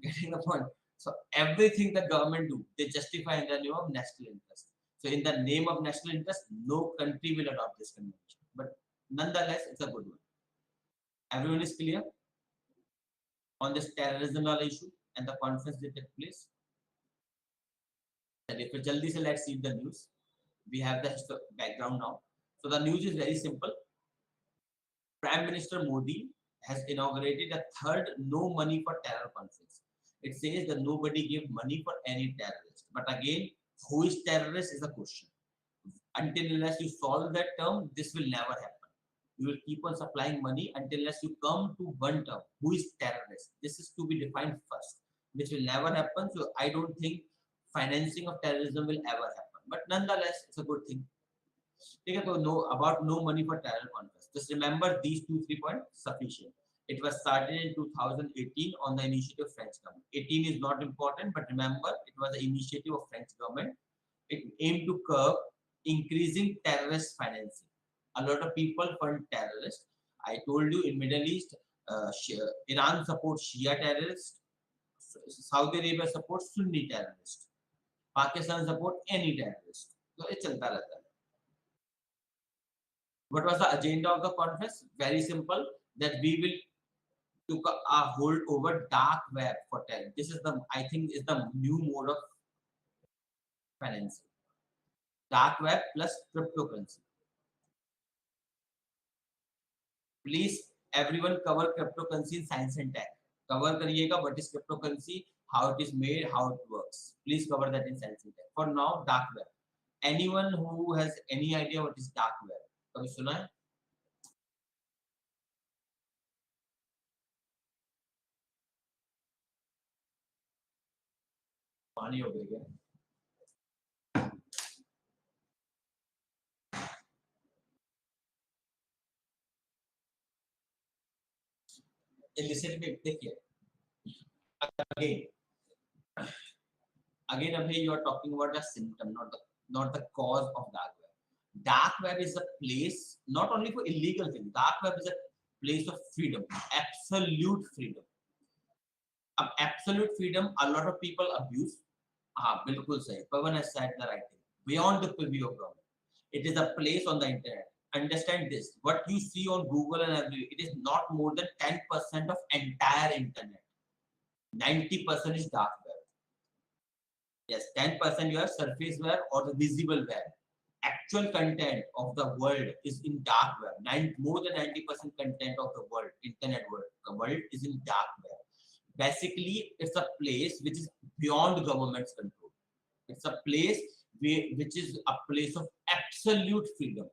Getting the point? So everything the government do, they justify in the name of national interest. So in the name of national interest, no country will adopt this convention. But nonetheless, it's a good one. Everyone is clear on this terrorism issue and the conference that took place? And if we jaldi se, let's see the news. We have the background now. So the news is very simple. Prime Minister Modi has inaugurated a third no money for terror conference. It says that nobody give money for any terrorist. But again, who is terrorist is a question. Until unless you solve that term, this will never happen. You will keep on supplying money until unless you come to one term. Who is terrorist? This is to be defined first, which will never happen. So I don't think financing of terrorism will ever happen. But nonetheless, it's a good thing. Okay, so no money for terror conference. Just remember these 2-3 points sufficient. It was started in 2018 on the initiative of French government. 18 is not important, but remember it was the initiative of French government. It aimed to curb increasing terrorist financing. A lot of people fund terrorists. I told you in Middle East, Iran supports Shia terrorists. Saudi Arabia supports Sunni terrorists. Pakistan supports any terrorist. So it's chalta rehta hai. What was the agenda of the conference? Very simple. That we will took a hold over dark web for terror. This is the, I think, is the new mode of financing. Dark web plus cryptocurrency. Please everyone cover cryptocurrency in science and tech. Cover करिएगा what is cryptocurrency, how it is made, how it works. Please cover that in science and tech. For now, dark web. Anyone who has any idea what is dark web? कभी सुना है? पानी हो गया. Listen me, देखिए. Again, Abhay, you are talking about a symptom, not the cause of dark web. Dark web is a place not only for illegal things. Dark web is a place of freedom, absolute freedom. Absolute freedom, a lot of people abuse. बिल्कुल सही. Pawan has said the right thing. Beyond the purview of government, it is a place on the internet. Understand this: what you see on Google and everywhere, it is not more than 10% of entire internet. 90% is dark web. Yes, 10% you have surface web or the visible web. Actual content of the world is in dark web. More than 90% content of the world, internet world is in dark web. Basically, it's a place which is beyond government's control. It's a place which is a place of absolute freedom.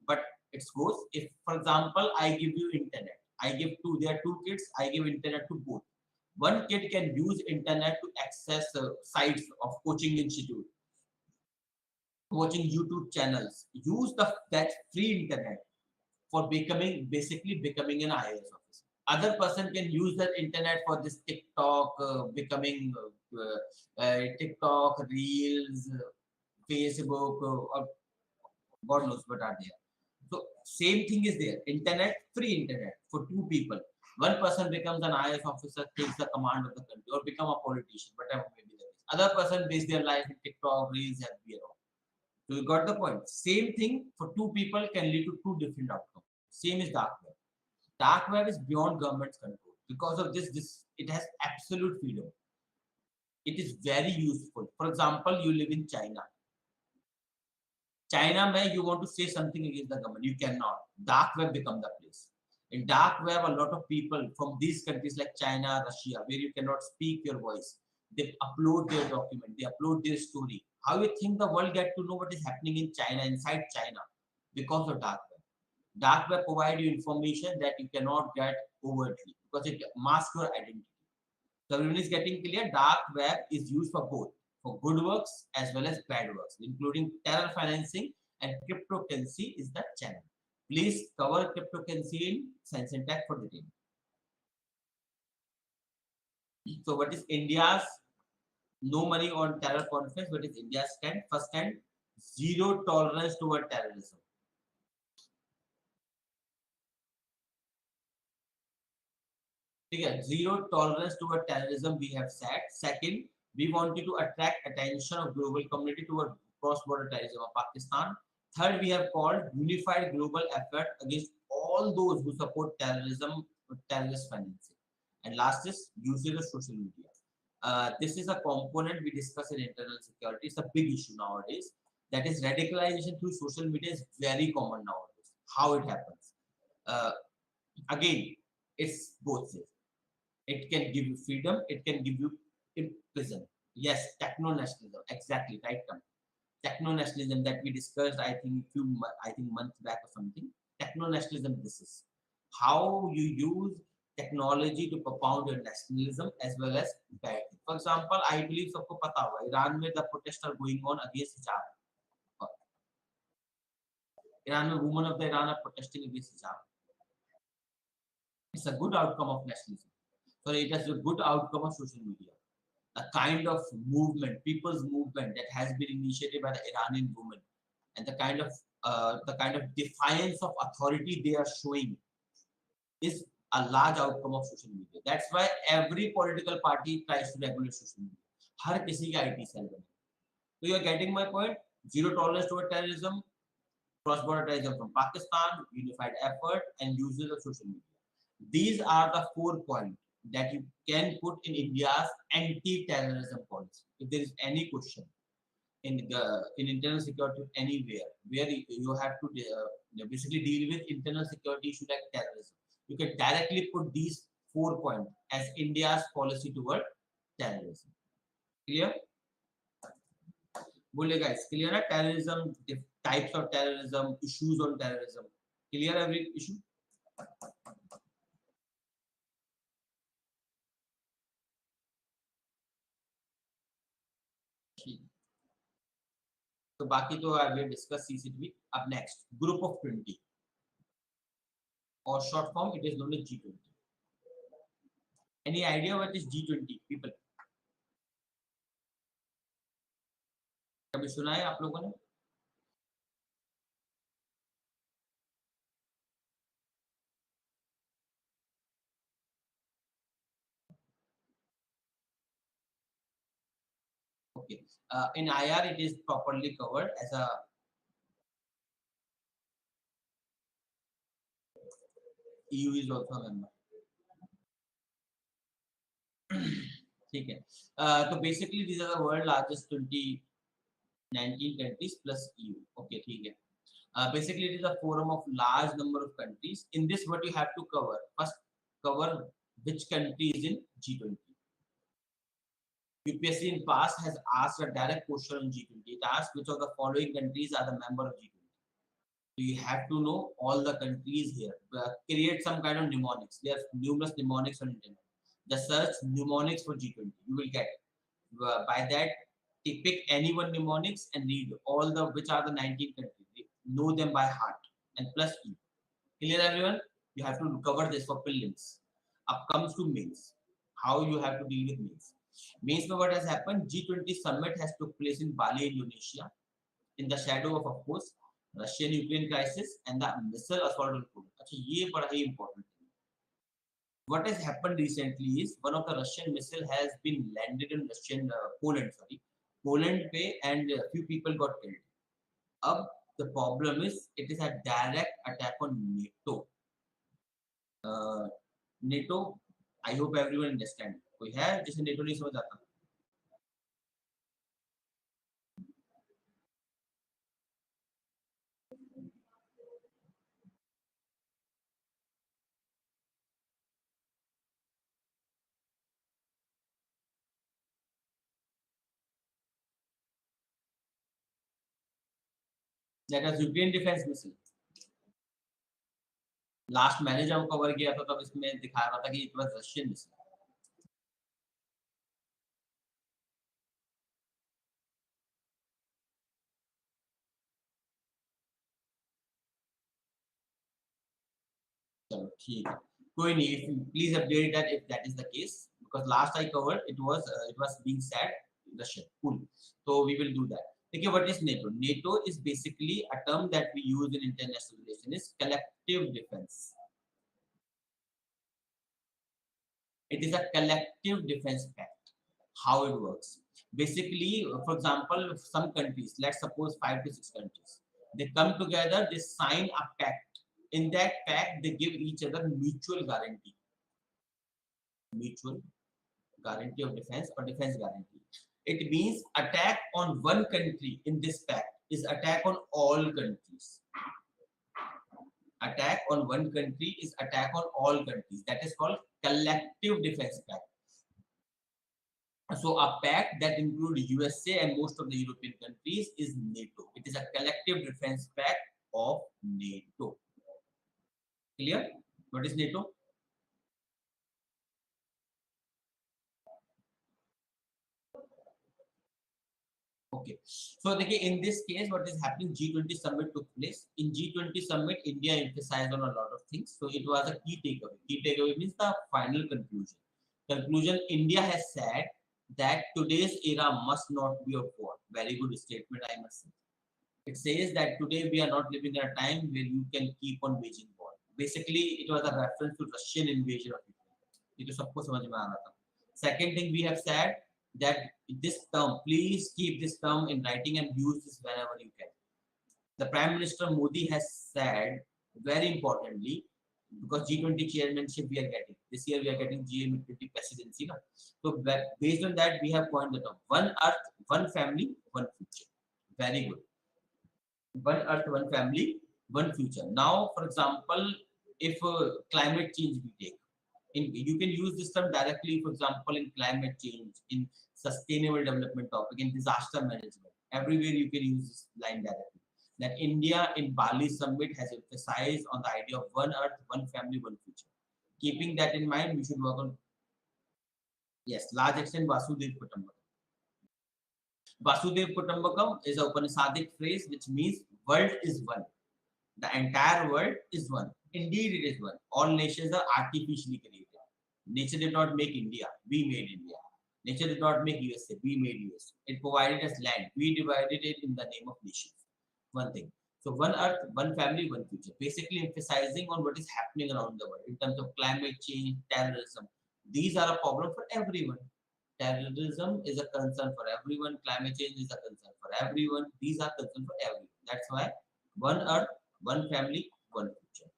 But it goes, if, for example, I give you internet, there are two kids, I give internet to both. One kid can use internet to access sites of coaching institute, watching YouTube channels, use that free internet for basically becoming an IAS officer. Other person can use that internet for this TikTok, TikTok, Reels, Facebook, or God knows what are there. So same thing is there. Internet, free internet for two people. One person becomes an IAS officer, takes the command of the country, or become a politician, whatever may be the case. Other person base their life in TikTok, Reels, and around. So you got the point. Same thing for two people can lead to two different outcomes. Same is dark web. Dark web is beyond government's control. Because of this it has absolute freedom. It is very useful. For example, you live in China. China, where you want to say something against the government, you cannot. Dark web becomes the place. In dark web, a lot of people from these countries like China, Russia, where you cannot speak your voice, they upload their document, they upload their story. How you think the world get to know what is happening in China, inside China? Because of dark web. Dark web provide you information that you cannot get overtly because it masks your identity. So everyone is getting clear. Dark web is used for both, for good works as well as bad works, including terror financing, and cryptocurrency is the channel. Please cover cryptocurrency in Science and Tech for detail. So what is India's no money on terror conference? What is India's stand? First stand, zero tolerance toward terrorism. Zero tolerance toward terrorism we have said. Second, we wanted to attract attention of global community toward cross-border terrorism of Pakistan. Third, we have called unified global effort against all those who support terrorism or terrorist financing. And last is usage of social media. This is a component we discuss in internal security. It's a big issue nowadays. That is, radicalization through social media is very common nowadays. How it happens? Again, it's both sides. It can give you freedom. It can give you prison. Yes, techno-nationalism. Exactly, right term. Techno-nationalism that we discussed, I think months back or something. Techno-nationalism. This is how you use technology to propound your nationalism as well as bad. For example, I believe सबको पता होगा Iran में the protests are going on against hijab. Iran में women of the Iran are protesting against hijab. It's a good outcome of nationalism. So it has a good outcome of social media. A kind of movement, people's movement that has been initiated by the Iranian women, and the kind of defiance of authority they are showing is a large outcome of social media. That's why every political party tries to regulate social media. हर किसी की IT cell बने. So you are getting my point. Zero tolerance toward terrorism, cross-border terrorism from Pakistan, unified effort, and usage of social media. These are the 4 points that you can put in India's anti-terrorism policy. If there is any question, in internal security anywhere where you have to basically deal with internal security issue like terrorism. You can directly put these 4 points as India's policy toward terrorism. Clear? Bole guys, clear? Terrorism, types of terrorism, issues on terrorism. Clear every issue? So बाकी तो I will discuss CCTV. Up next, group of 20 or short form it is known as G20. Any idea what is G20 people? कभी सुना है आप लोगों ने? Okay. In IR it is properly covered as a EU is also a member. ठीक है. So basically these are the world largest 19 countries plus EU. Okay, ठीक है. Basically it is a forum of large number of countries. In this what you have to cover? First cover which country is in G20. UPSC in past has asked a direct question on G20. It asked which of the following countries are the member of G20. So you have to know all the countries here. Create some kind of mnemonics. There are numerous mnemonics on internet. Just search mnemonics for G20. You will get it. By that, pick any one mnemonics and read all the which are the 19 countries. Know them by heart and plus E. Clear everyone? You have to cover this for prelims. Up comes to mains. How you have to deal with mains. Mains में what has happened? G20 summit has took place in Bali, Indonesia, in the shadow of course, Russian-Ukraine crisis and the missile assault on Poland. अच्छा ये बड़ा ही important thing. What has happened recently is one of the Russian missile has been landed in Russian Poland पे and a few people got killed. अब the problem is it is a direct attack on NATO. NATO, I hope everyone understand. कोई है जिसे NATO नहीं समझ आता? That was Ukraine defense missile. Last मैंने जब कवर किया था तब इसमें दिखा रहा था कि इट वाज रशियन मिसाइल. चलो ठीक है, कोई नहीं. If please update that if that is the case, because last I covered it was being said Russian. Cool. So we will do that. Okay, what is NATO? NATO is basically a term that we use in international relations. Is collective defense. It is a collective defense pact. How it works? Basically, for example, some countries, let's suppose 5 to 6 countries, they come together, they sign a pact. In that pact, they give each other mutual guarantee. Mutual guarantee of defense or defense guarantee. It means attack on one country in this pact is attack on all countries. Attack on one country is attack on all countries. That is called collective defense pact. So a pact that includes USA and most of the European countries is NATO. It is a collective defense pact of NATO. Clear? What is NATO? Okay. So in this case, what is happening? G20 summit took place. In G20 summit, India emphasized on a lot of things. So it was a key takeaway. Key takeaway means the final conclusion. Conclusion: India has said that today's era must not be of war. Very good statement, I must say. It says that today we are not living in a time where you can keep on waging war. Basically, it was a reference to Russian invasion of Ukraine. ये तो सबको समझ में आ रहा था. Second thing we have said that this term, please keep this term in writing and use this whenever you can. The Prime Minister Modi has said, very importantly, because G20 chairmanship we are getting. This year we are getting G20 presidency. No? So based on that, we have coined the term, one earth, one family, one future. Very good. One earth, one family, one future. Now, for example, if climate change we take, you can use this term directly, for example, in climate change, in sustainable development topic, in disaster management. Everywhere you can use this line directly. That India in Bali summit has emphasized on the idea of one earth, one family, one future. Keeping that in mind, we should work on, yes, large extent Vasudev Kutumbakam. Vasudev Kutumbakam is a Upanishadic phrase which means world is one. The entire world is one. Indeed, it is one. All nations are artificially created. Nature did not make India. We made India. Nature did not make USA. We made USA. It provided us land. We divided it in the name of nations. One thing. So one earth, one family, one future. Basically emphasizing on what is happening around the world in terms of climate change, terrorism. These are a problem for everyone. Terrorism is a concern for everyone. Climate change is a concern for everyone. These are concerns for everyone. That's why one earth, one family, one future.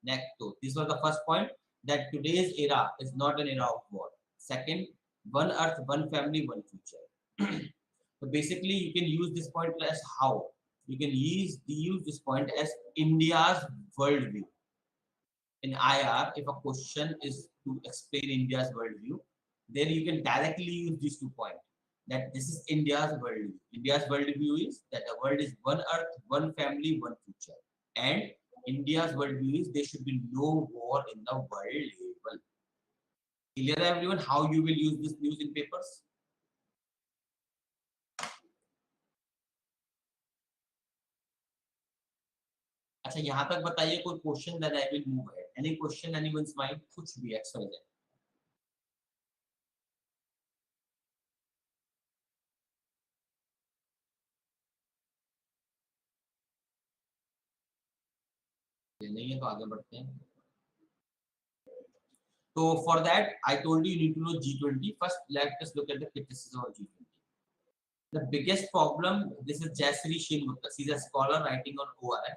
Next, so this was the first point, that today's era is not an era of war. Second, one earth, one family, one future. So basically, you can use this point as how you can use this point as India's worldview. In IR, if a question is to explain India's worldview, then you can directly use these 2 points. That this is India's worldview. India's worldview is that the world is one earth, one family, one future. And India's worldview is there should be no war in the world level. Clear everyone how you will use this news in papers? अच्छा यहाँ तक बताइए कोई question, then I will move ahead. Any question, anyone's mind? कुछ भी XYZ. नहीं है तो आगे बढ़ते हैं. So for that, I told you need to know G20. First, let us look at the criticism of G20. The biggest problem, this is Jasri Gupta. She's a scholar writing on ORF.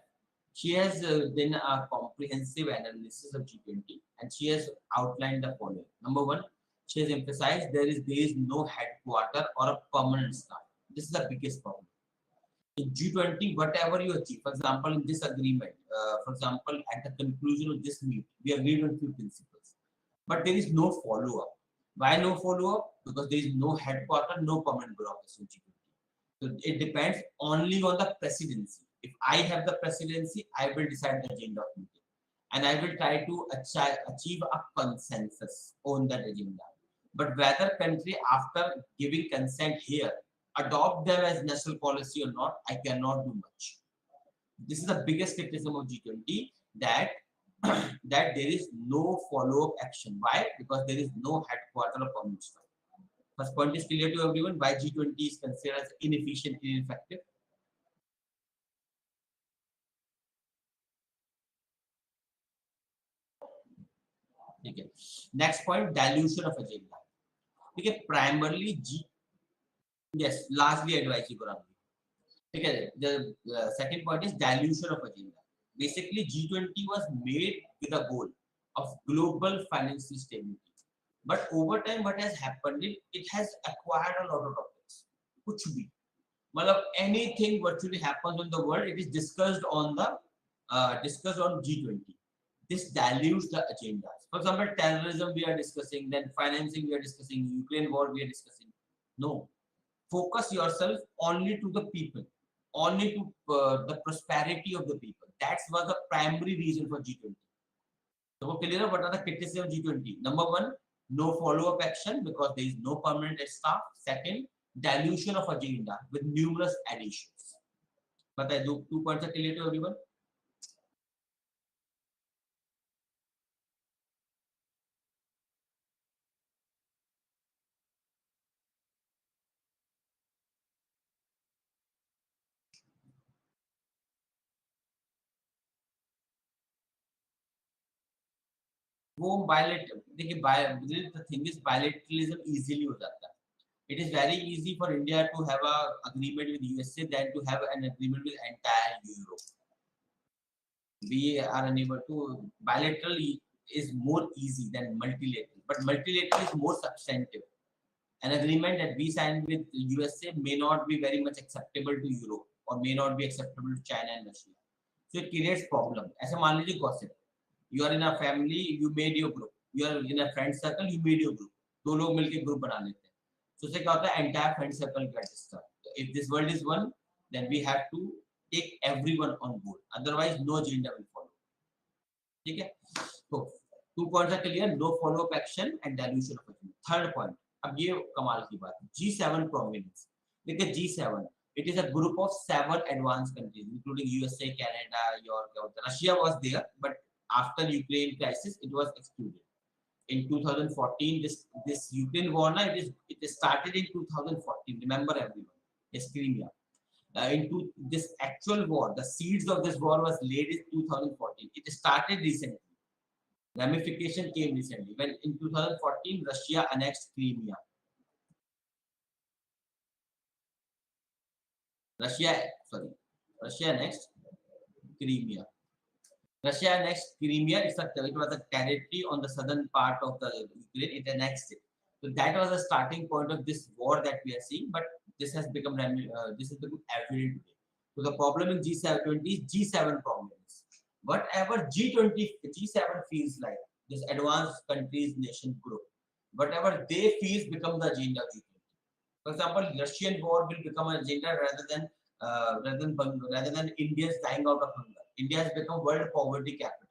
She has done a comprehensive analysis of G20 and she has outlined the following. Number one, she has emphasized there is no headquarter or a permanent staff. This is the biggest problem. In G20, whatever you achieve, for example, in this agreement, for example, at the conclusion of this meet, we agreed on few principles. But there is no follow-up. Why no follow-up? Because there is no headquarter, no permanent bureaucracy in G20. So it depends only on the presidency. If I have the presidency, I will decide the agenda of meeting. And I will try to achieve a consensus on that agenda. But whether country, after giving consent here, adopt them as national policy or not, I cannot do much. This is the biggest criticism of G20, that that there is no follow-up action. Why? Because there is no headquarter or permanent staff. First point is clear to everyone why G20 is considered as inefficient and ineffective. Okay. Next point, dilution of agenda. Okay, primarily yes, largely advisory program. Okay, the second point is dilution of agenda. Basically, G20 was made with a goal of global financial stability. But over time, what has happened is it has acquired a lot of topics. Kuch bhi. Matlab, anything virtually happens in the world, it is discussed on G20. This dilutes the agendas. For example, terrorism we are discussing, then financing we are discussing, Ukraine war we are discussing. No. Focus yourself only to the people, only to the prosperity of the people. That was the primary reason for G20. So clear what are the criticism of G20? Number one, no follow-up action because there is no permanent staff. Second, dilution of agenda with numerous additions. But I do 2 points are clear to everyone. वो bilateral देखिए the thing is bilateralism easily हो जाता है. It is very easy for India to have a agreement with USA than to have an agreement with entire Europe. We are unable to. Bilateral is more easy than multilateral, but multilateral is more substantive. An agreement that we signed with USA may not be very much acceptable to Europe. or may not be acceptable to China and Russia. So it creates problem. ऐसे मान लीजिए gossip. You are in a family, you made your group. You are in a friend circle, you made your group. दो लोग मिलके group बना लेते हैं. So उससे क्या होता है? Entire friend circle gets disturbed. So if this world is one, then we have to take everyone on board. Otherwise, no agenda will follow. ठीक है? तो 2 points are clear. No follow-up action and dilution of agenda. Third point. अब ये कमाल की बात है. G7 prominence. देखिए G7. It is a group of 7 advanced countries, including USA, Canada, Europe. Russia was there, but after Ukraine crisis, it was excluded. In 2014, this Ukraine war, it started in 2014. Remember everyone, yes, Crimea. Into this actual war, the seeds of this war was laid in 2014. It started recently. Ramification came recently when in 2014 Russia annexed Crimea. Russia annexed Crimea. Russia annexed Crimea. It was a territory on the southern part of the Ukraine. It annexed it. So that was the starting point of this war that we are seeing. But this has become evident today. So the problem in G7 is G7 prominence. Whatever G7 feels like, this advanced countries nation group, whatever they feel become the agenda of G20. For example, Russian war will become an agenda rather than Indians dying out of hunger. India has become world poverty capital.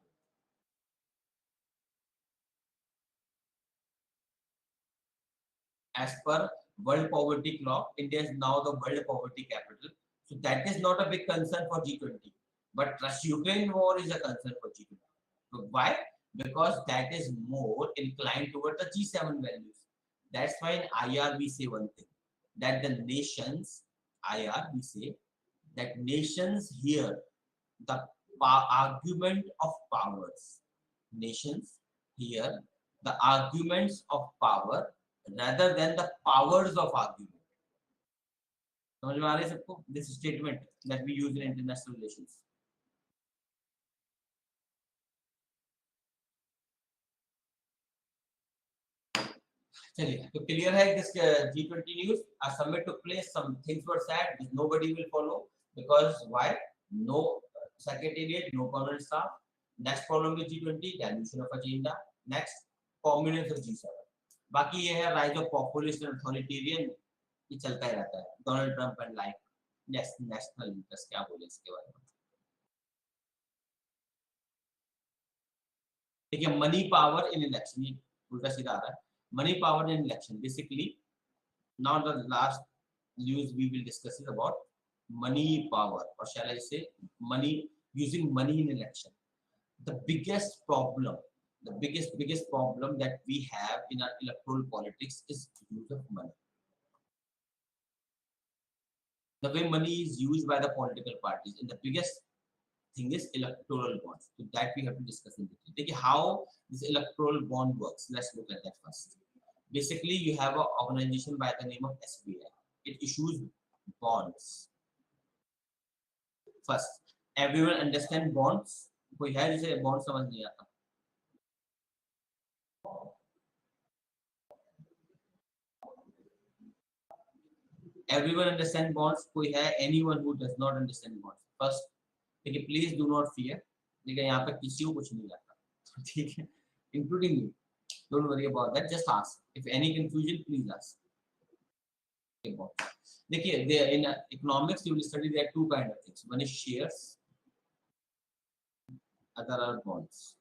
As per World Poverty Clock, India is now the world poverty capital. So that is not a big concern for G20. But Russia-Ukraine war is a concern for G20. So why? Because that is more inclined toward the G7 values. That's why in IR we say one thing. That the nations, IR, we say that nations hear the argument of powers. Nations hear the arguments of power rather than the powers of argument. समझ में आ रही है सबको? This statement that we use in international relations. चलिए तो clear है this G20 news. A summit took place. Some things were said which nobody will follow because why? No secretariat, no permanent staff. Next problem with G20, dilution of agenda. Next, prominence of G7. बाकी ये है rise of populist and authoritarian. ये चलता ही रहता है. Donald Trump and like yes, national interest क्या बोले इसके बारे में? देखिए मनी पावर इन इलेक्शन ये उल्टा सीधा आ रहा है. Money power in election. Basically, now the last news we will discuss is about money power, or shall I say, using money in election. The biggest problem that we have in our electoral politics is use of money. The way money is used by the political parties, and the biggest thing is electoral bonds. So that we have to discuss in detail. Take how this electoral bond works. Let's look at that first. Basically, you have an organization by the name of SBI. It issues bonds. First, everyone understand bonds. कोई है जिसे bond समझ नहीं आता? Everyone understand bonds. कोई है? Anyone who does not understand bonds? First, देखिए please do not fear. देखिए यहाँ पे किसी को कुछ नहीं आता, ठीक है? Including you. Don't worry about that. Just ask. If any confusion, please ask. देखिए, in economics you will study there are two kind of things. One is shares, other are bonds.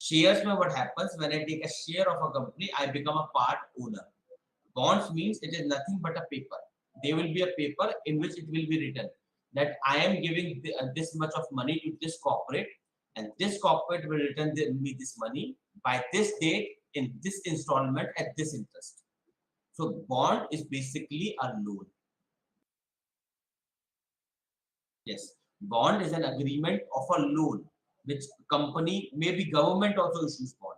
Shares में what happens when I take a share of a company, I become a part owner. Bonds means it is nothing but a paper. There will be a paper in which it will be written that I am giving this much of money to this corporate, and this corporate will return me this money by this date in this installment at this interest. So bond is basically a loan. Yes, bond is an agreement of a loan which company, maybe government also issues bond.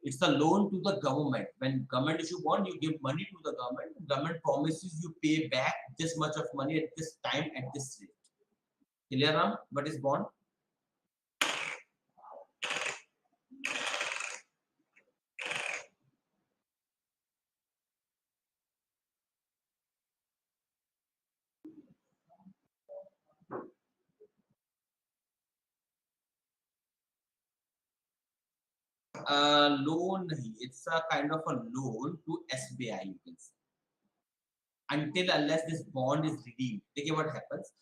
It's a loan to the government. When government issue bond, you give money to the government. Government promises you pay back this much of money at this time at this rate. Clear, Ram? What is bond? Loan nahi, it's a kind of a loan to SBI, you can say, until unless this bond is redeemed. Okay, what happens?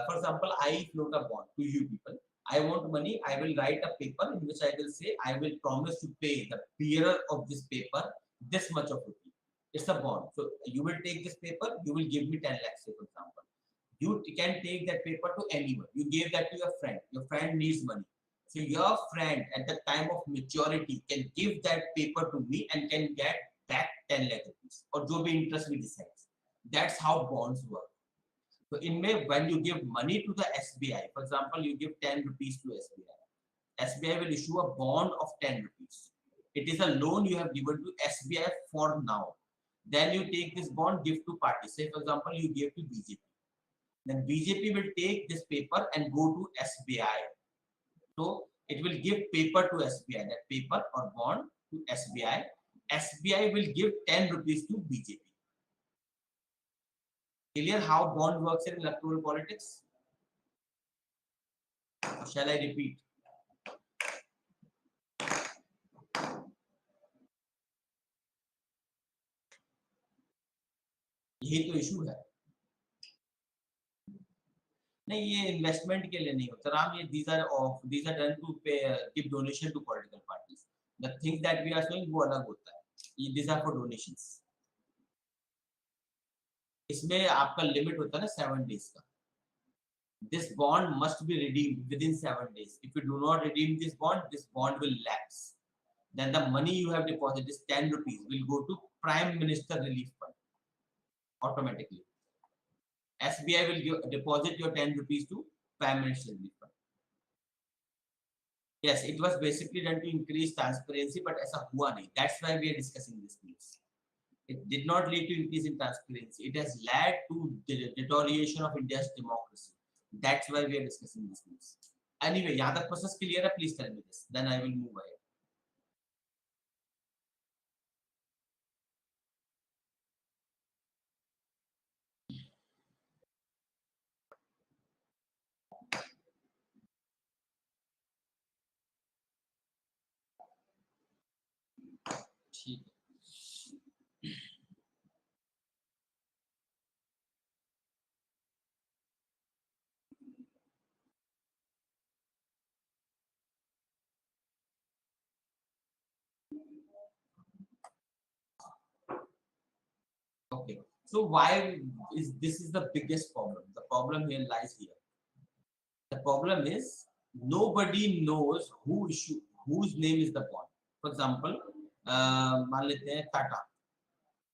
For example, I float a bond to you people. I want money. I will write a paper in which I will say I will promise to pay the bearer of this paper this much of rupee. It's a bond. So you will take this paper. You will give me 10 lakhs, say, for example. You can take that paper to anyone. You gave that to your friend. Your friend needs money. So your friend at the time of maturity can give that paper to me and can get back 10 lakh rupees or jo bhi interest we decides. That's how bonds work. So in May, when you give money to the SBI, for example, you give 10 rupees to SBI. SBI will issue a bond of 10 rupees. It is a loan you have given to SBI for now. Then you take this bond, give to party. Say, for example, you give to BJP. Then BJP will take this paper and go to SBI. So it will give paper to SBI, that paper or bond to SBI. SBI will give 10 rupees to BJP. Clear how bond works in electoral politics? Shall I repeat? यही तो issue है. नहीं, ये investment के लिए नहीं होता राम. ये these are done to pay, give donation to political parties. The things that we are showing वो अलग होता है. ये these are for donations. इसमें आपका लिमिट होता है ना 7 days का. This bond must be redeemed within 7 days. If you do not redeem this bond will lapse. Then the money you have deposited, this 10 rupees, will go to Prime Minister Relief Fund automatically. SBI will deposit your 10 rupees to Prime Minister Relief Fund. Yes, it was basically done to increase transparency, but ऐसा हुआ नहीं. That's why we are discussing this news. It did not lead to increase in transparency. It has led to the deterioration of India's democracy. That's why we are discussing this news. Anyway, यहाँ तक process clear है? Please tell me this. Then I will move ahead. ठीक है. Okay. So why is this is the biggest problem? The problem here lies here. The problem is nobody knows whose name is the bond. For example, मान लेते हैं Tata.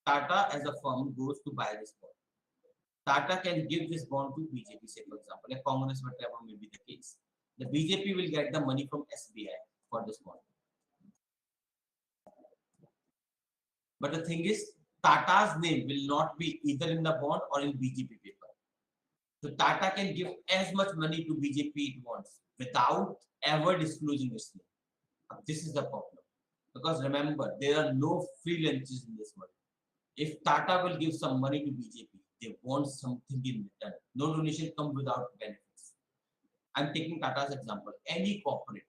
Tata as a firm goes to buy this bond. Tata can give this bond to BJP, say for example, like Congress, whatever may be the case. The BJP will get the money from SBI for this bond. But the thing is, Tata's name will not be either in the bond or in BJP paper. So Tata can give as much money to BJP it wants without ever disclosing its name. This is the problem. Because remember, there are no free lunches in this world. If Tata will give some money to BJP, they want something in return. No donation comes without benefits. I'm taking Tata's example. Any corporate,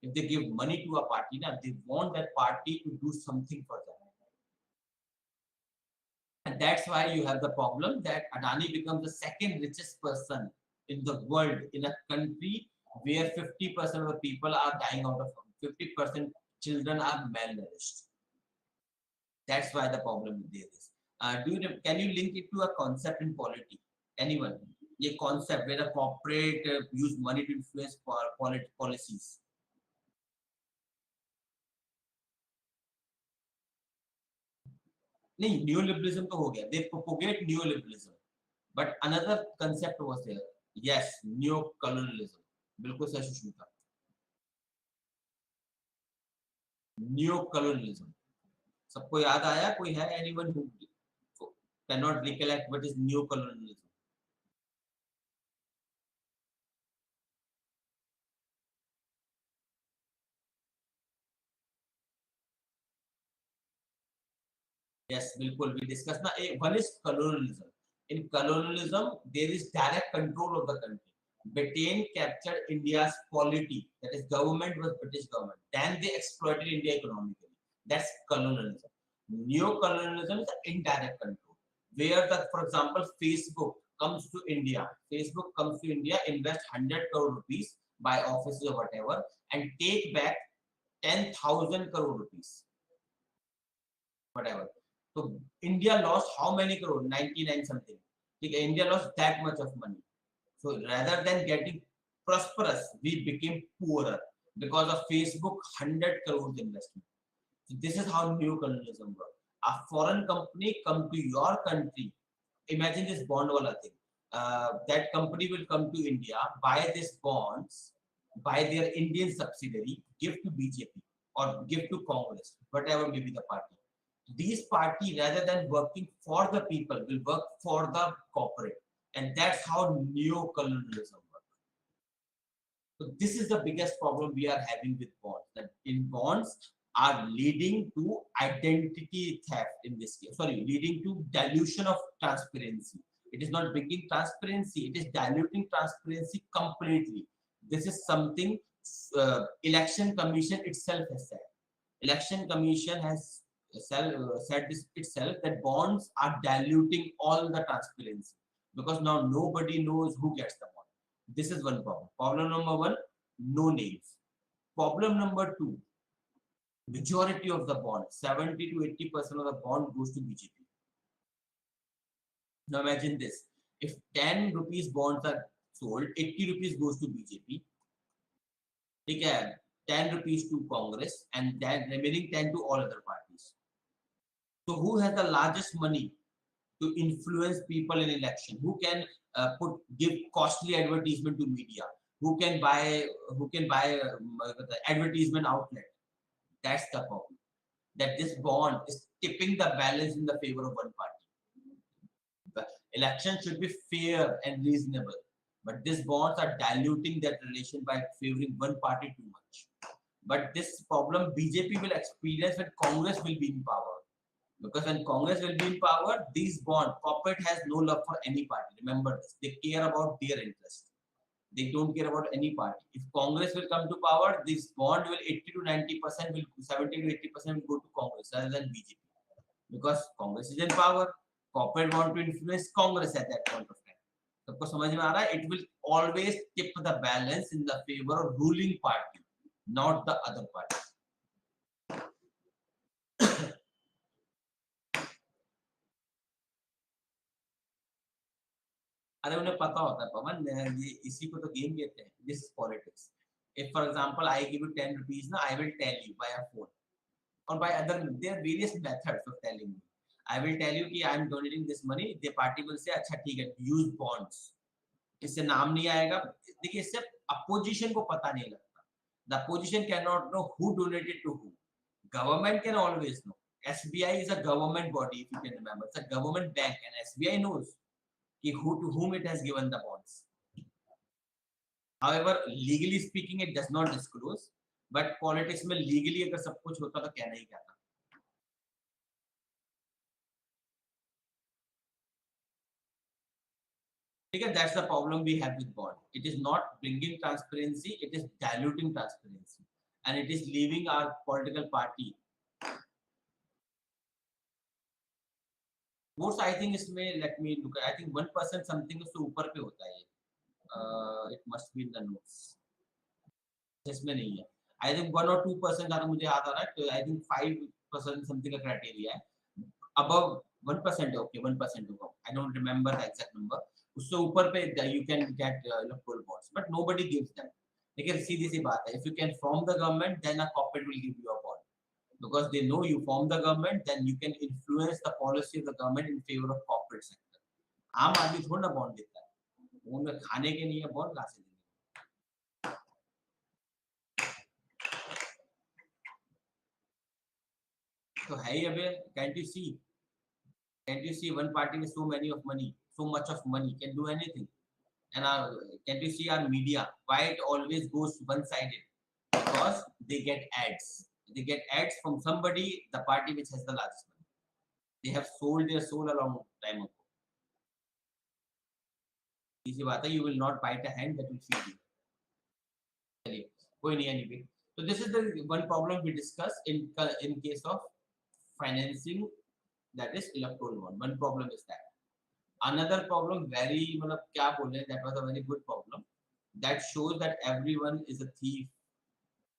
if they give money to a party, now they want that party to do something for them. And that's why you have the problem that Adani becomes the second richest person in the world in a country where 50% of the people are dying out of 50% children are malnourished. That's why the problem there is. Can you link it to a concept in polity? Anyone? A concept where a corporate use money to influence policies. नहीं, neoliberalism तो हो गया. They propagate neoliberalism, but another concept was there. Yes, neocolonialism. बिल्कुल सही Sushmita. Neocolonialism. सबको याद आया? कोई है? Anyone who cannot recollect what is neocolonialism? Yes, बिल्कुल. We discussed ना. One is colonialism. In colonialism, there is direct control of the country. Britain captured India's polity, that is, government was British government. Then they exploited India economically. That's colonialism. Neo-colonialism is indirect control, where the, for example, Facebook comes to India. Facebook comes to India, invest 100 crore rupees, buy offices or whatever, and take back 10,000 crore rupees, whatever. So India lost how many crore? 99 something. Okay, India lost that much of money. So rather than getting prosperous, we became poorer because of Facebook 100 crores investment. So this is how neo-colonialism works. A foreign company come to your country. Imagine this bond wala thing. That company will come to India, buy these bonds, buy their Indian subsidiary, give to BJP or give to Congress, whatever may be the party. These party, rather than working for the people, will work for the corporate. And that's how neo-colonialism works. So this is the biggest problem we are having with bonds. That in bonds are leading to identity theft in this case. Sorry, leading to dilution of transparency. It is not bringing transparency. It is diluting transparency completely. This is something Election Commission itself has said. Election Commission has said this itself, that bonds are diluting all the transparency, because now nobody knows who gets the bond. This is one problem. Problem number one, no names. Problem number two, majority of the bond, 70 to 80% of the bond goes to BJP. Now imagine this, if 10 rupees bonds are sold, 80 rupees goes to BJP, okay, 10 rupees to Congress, and then remaining 10 to all other parties. So who has the largest money to influence people in election? Who can give costly advertisement to media? Who can buy the advertisement outlet? That's the problem. That this bond is tipping the balance in the favor of one party. The election should be fair and reasonable, but these bonds are diluting that relation by favoring one party too much. But this problem BJP will experience when Congress will be in power. Because when Congress will be in power, these bonds, corporate has no love for any party. Remember this. They care about their interest. They don't care about any party. If Congress will come to power, this bond will 80 to 90% will 70 to 80% will go to Congress rather than BJP. Because Congress is in power, corporate want to influence Congress at that point of time. सबको समझ में आ रहा है? It will always tip the balance in the favor of ruling party, not the other party. अरे उन्हें पता होता है पवन, ये इसी को तो गेम कहते हैं. This is politics. If for example I give you 10 rupees, now I will tell you by a phone or by other, there are various methods of telling me. I will tell you कि I am donating this money. The party will say अच्छा ठीक है, use bonds. इससे नाम नहीं आएगा. देखिए इससे अपोजिशन को पता नहीं लगता. The opposition cannot know who donated to who. Government can always know. SBI is a government body, if you can remember. It's a government bank, and SBI knows to whom it has given the bonds. However, legally speaking, it does not disclose. But politics में legally अगर सब कुछ होता तो कहना ही क्या था. Because that's the problem we have with bond. It is not bringing transparency. It is diluting transparency, and it is leaving our political party. Votes, I think इसमें, let me look. I think 1% something उससे ऊपर पे होता है. It must be in the notes. इसमें नहीं है. I think 1 or 2% ज़्यादा मुझे याद आ रहा है. I think 5% something का criteria है. Above 1% okay, 1% होगा. I don't remember the exact number. उससे ऊपर पे you can get full bonds, but nobody gives them. लेकिन सीधी सी बात है. If you can form the government, then a corporate will give you a bond. Because they know you form the government, then you can influence the policy of the government in favor of corporate sector. आम आदमी थोड़ा ना bond देता है. उन्हें खाने के लिए बॉन्ड कहाँ से देंगे? तो है ही अबे. Can't you see? Can't you see one party with so many of money, so much of money can do anything? And can't you see our media? Why it always goes one-sided? Because they get ads. They get ads from somebody, the party which has the largest money. They have sold their soul a long time ago. इसी बात है, you will not bite a hand that will feed you. चलिए, कोई नहीं, anyway. So this is the one problem we discussed in case of financing, that is electoral bond. One problem is that. Another problem, very मतलब क्या बोले, that was a very good problem. That shows that everyone is a thief.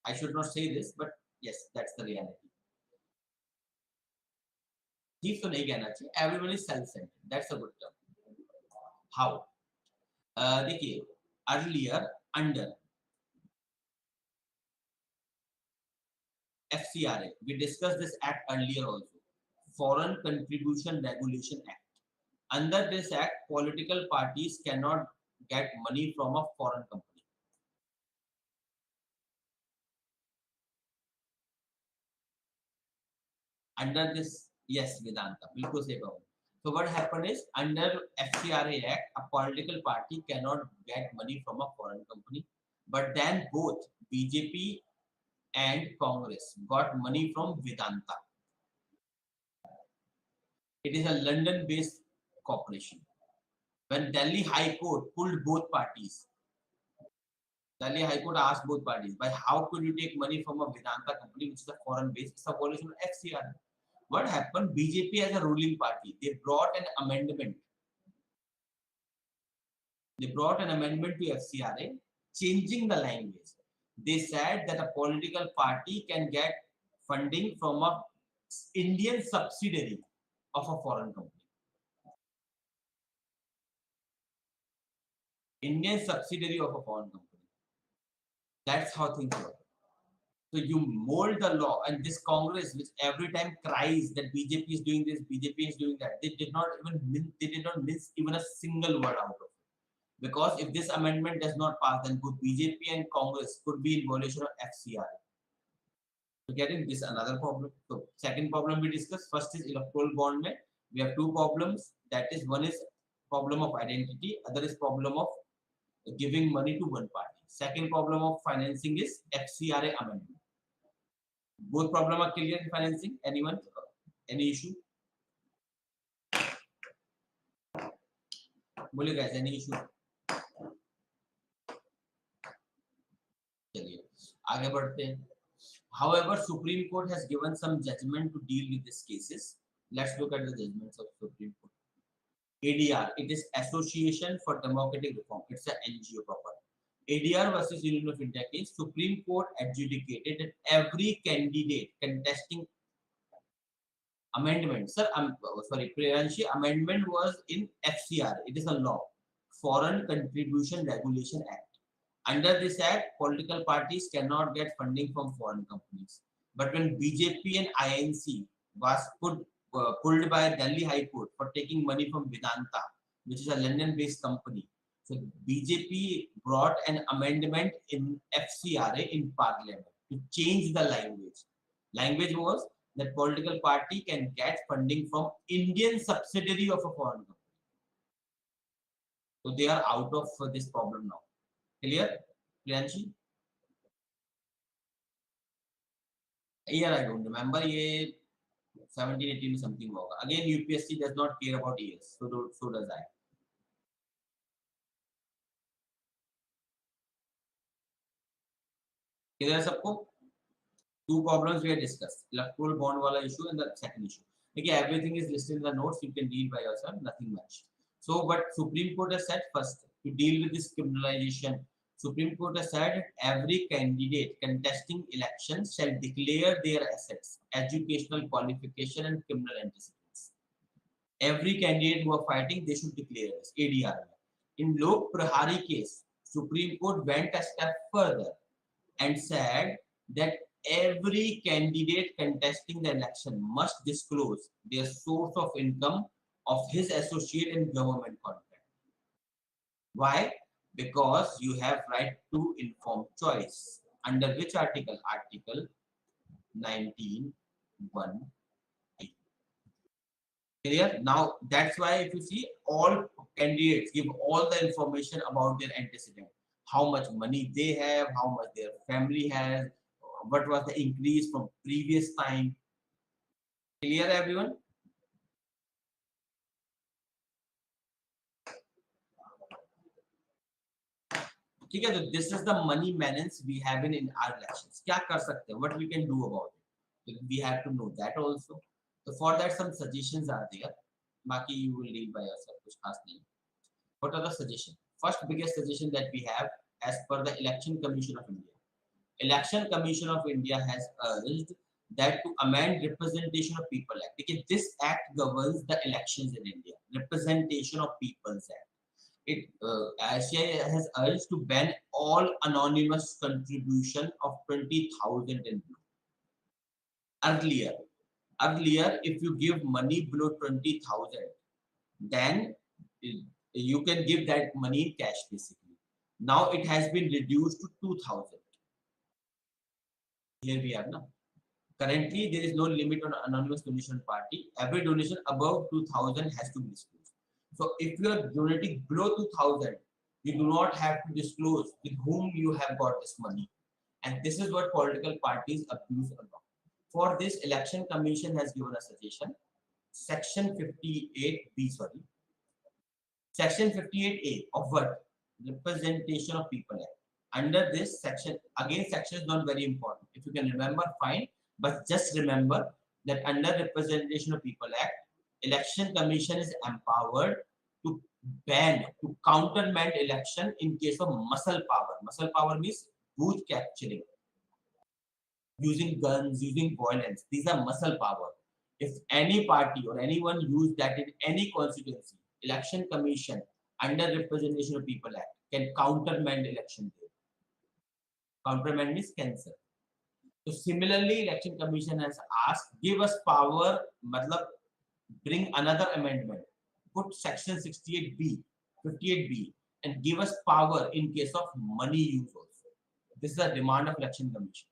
I should not say this, but yes, that's the reality. Thief तो नहीं कहना चाहिए. Everyone is self-centered. That's a good term. How? देखिए, earlier under FCRA, we discussed this act earlier also. Foreign Contribution Regulation Act. Under this act, political parties cannot get money from a foreign company. Under this, yes, Vedanta, बिल्कुल सही कहा. So what happened is, under FCRA Act, a political party cannot get money from a foreign company. But then both BJP and Congress got money from Vedanta. It is a London-based corporation. When Delhi High Court pulled both parties, Delhi High Court asked both parties, "By how could you take money from a Vedanta company, which is a foreign base?" It's a violation of FCRA. What happened? BJP as a ruling party, they brought an amendment. They brought an amendment to FCRA, changing the language. They said that a political party can get funding from a Indian subsidiary of a foreign company. Indian subsidiary of a foreign company. That's how things work. So you mold the law, and this Congress, which every time cries that BJP is doing this, BJP is doing that, they did not miss even a single word out of it. Because if this amendment does not pass, then both BJP and Congress could be in violation of FCRA. So getting this another problem. So second problem we discussed. First is electoral bond. Mein we have two problems. That is, one is problem of identity, other is problem of giving money to one party. Second problem of financing is FCRA amendment. Both problem are clear in financing. Anyone? Any issue? बोलिए guys, any issue? चलिए आगे बढ़ते हैं. However, Supreme Court has given some judgment to deal with these cases. Let's look at the judgments of Supreme Court. ADR, it is Association for Democratic Reform. It's an NGO proper. ADR versus Union of India case, Supreme Court adjudicated that every candidate contesting amendment, sir, sorry, Priyanshi, amendment was in FCR. It is a law, Foreign Contribution Regulation Act. Under this act, political parties cannot get funding from foreign companies. But when BJP and INC was pulled by Delhi High Court for taking money from Vedanta, which is a London-based company, so BJP brought an amendment in FCRA in Parliament to change the language. Language was that political party can get funding from Indian subsidiary of a foreign company. So they are out of this problem now. Clear, Priyanshi? Year I don't remember. Ye 17, 18 something hoga. Again, UPSC does not care about years. So does I. Clear सबको? Two problems we have discussed. Electoral bond wala issue and the second issue. Okay, everything is listed in the notes. You can read by yourself. Nothing much. So, what Supreme Court has said first to deal with this criminalization. Supreme Court has said every candidate contesting elections shall declare their assets, educational qualification, and criminal antecedents. Every candidate who are fighting, they should declare this. ADR. In Lok Prahari case, Supreme Court went a step further and said that every candidate contesting the election must disclose their source of income of his associate in government contract. Why? Because you have right to informed choice. Under which article? Article 19(1). Clear? Now that's why if you see, all candidates give all the information about their antecedent. How much money they have, how much their family has, what was the increase from previous time. Clear, everyone? ठीक है, तो this is the money manage we have in our elections. क्या कर सकते हैं, what we can do about it, we have to know that also. तो for that some suggestions are there, बाकी you will read by yourself, कुछ खास नहीं. What are the suggestions? First biggest suggestion that we have, as per the Election Commission of India. Election Commission of India has urged that to amend Representation of People Act. Because this act governs the elections in India. Representation of People's Act. ASIA has urged to ban all anonymous contribution of 20,000 and below. Earlier, if you give money below 20,000, then you can give that money in cash basically. Now it has been reduced to 2,000. Here we are now. Currently, there is no limit on anonymous donation party. Every donation above 2,000 has to be disclosed. So if you are donating below 2,000, you do not have to disclose with whom you have got this money. And this is what political parties abuse a lot. For this, Election Commission has given a suggestion. Section 58B, sorry. Section 58A of what? Representation of People Act. Under this section, again, section is not very important. If you can remember, fine. But just remember that under Representation of People Act, Election Commission is empowered to ban, to countermand election in case of muscle power. Muscle power means booth capturing, using guns, using violence. These are muscle power. If any party or anyone use that in any constituency, Election Commission under Representation of People Act can countermand election day. Countermand means cancel. So similarly, Election Commission has asked, give us power, matlab, bring another amendment, put section 68B, 58B, and give us power in case of money use also. This is a demand of Election Commission,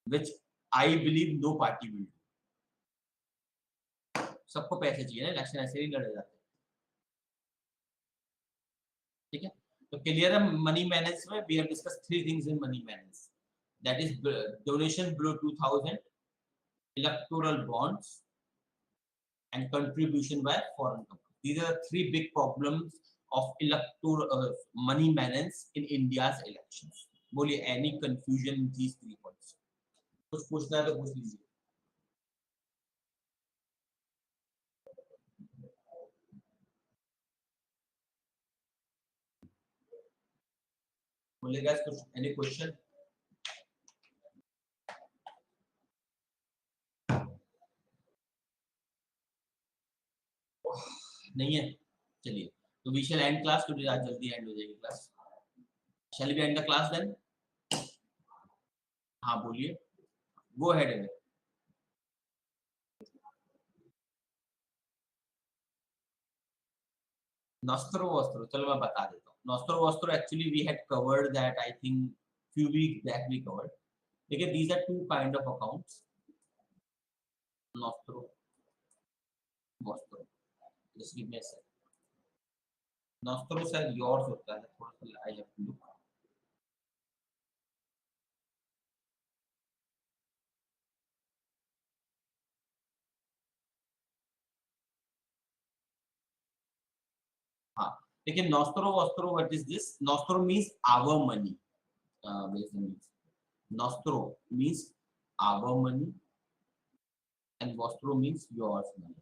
which I believe no party will do. सबको पैसे चाहिए ना, election ऐसे ही लड़े जाते हैं. ठीक है, तो क्लियर है मनी मैनेज में. We have discuss 3 things in money manage, that is donation below 2000, electoral bonds, and contribution by foreign companies. These are the 3 big problems of electoral money management in India's elections. बोलिए, any confusion in these 3 points? कुछ पूछना है तो पूछ लीजिए. बोलिए guys, कुछ any question? नहीं है, चलिए. तो we shall end class today. आज जल्दी end हो जाएगी class. Shall we end the class then? हाँ बोलिए, go ahead. Nostro Vostro, चलो मैं बता देता हूँ. Nostro Vostro, actually we had covered that, I think few weeks back we covered. Okay, these are 2 kind of accounts. Nostro Vostro. Just give me a second. Nostro sir yours होता है, थोड़ा सा I have to look. हाँ, लेकिन Nostro Vostro, what is this? Nostro means our money. Nostro means our money, and Vostro means yours money.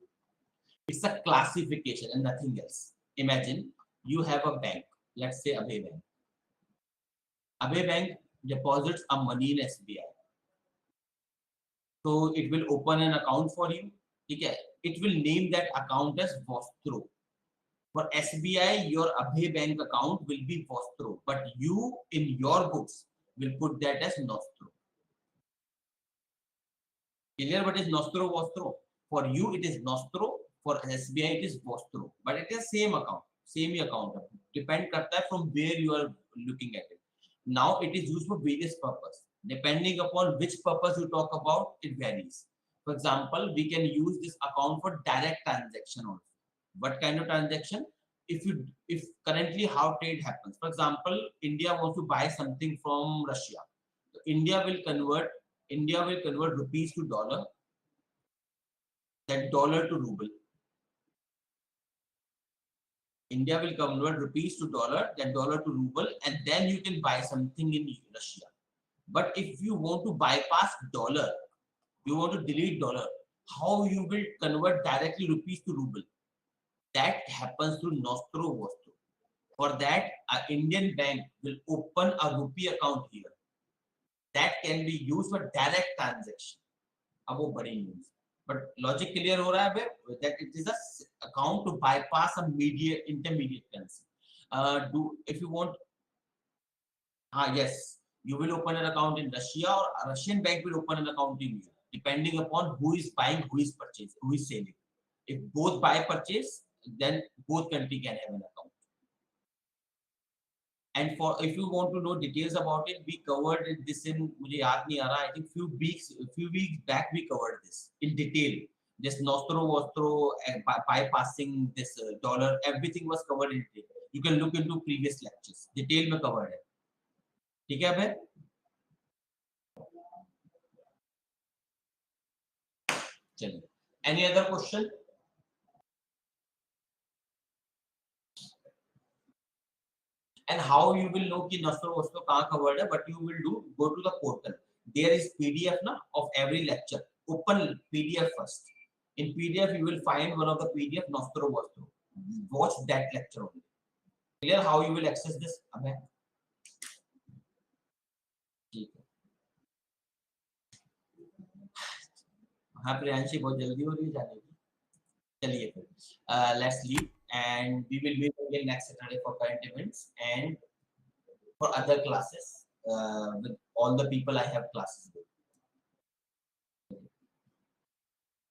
It's a classification and nothing else. Imagine you have a bank, let's say Abhay Bank. Abhay Bank deposits a money in SBI. So it will open an account for you. Okay? It will name that account as Vostro. For SBI, your Abhay Bank account will be Vostro, but you in your books will put that as Nostro. Clear what is Nostro Vostro? For you it is Nostro, for SBI it is Vostro, but it is same account, same account. Depend करता है from where you are looking at it. Now it is used for various purpose. Depending upon which purpose you talk about, it varies. For example, we can use this account for direct transaction also. What kind of transaction? If currently how trade happens. For example, India wants to buy something from Russia. So India will convert rupees to dollar, that dollar to ruble. India will convert rupees to dollar, then dollar to ruble, and then you can buy something in Russia. But if you want to bypass dollar, you want to delete dollar, how you will convert directly rupees to ruble? That happens through nostro vostro. For that, an Indian bank will open a rupee account here. That can be used for direct transaction. अब वो बड़ी news. But logic clear हो रहा है that it is a account to bypass a intermediate currency. If you want, yes, you will open an account in Russia, or a Russian bank will open an account in India, depending upon who is buying, who is purchasing, who is selling. If both buy purchase, then both country can have an account. And for if you want to know details about it, we covered this in मुझे याद नहीं आ रहा. I think few weeks back we covered this in detail. This nostro vostro and bypassing this dollar, everything was covered in detail. You can look into previous lectures. Detail में covered है. ठीक है भाई? चलिए. Any other question? And how you will know कि nostro vostro कहाँ covered है? What you will do? Go to the portal. There is PDF ना of every lecture. Open PDF first. In PDF you will find one of the PDF nostro vostro. Watch that lecture only. Clear how you will access this? अबे ठीक है. हाँ प्रियांशी बहुत जल्दी हो रही है जाने की. चलिए फिर. Let's leave and we will meet again next Saturday for current events and for other classes with all the people I have classes with.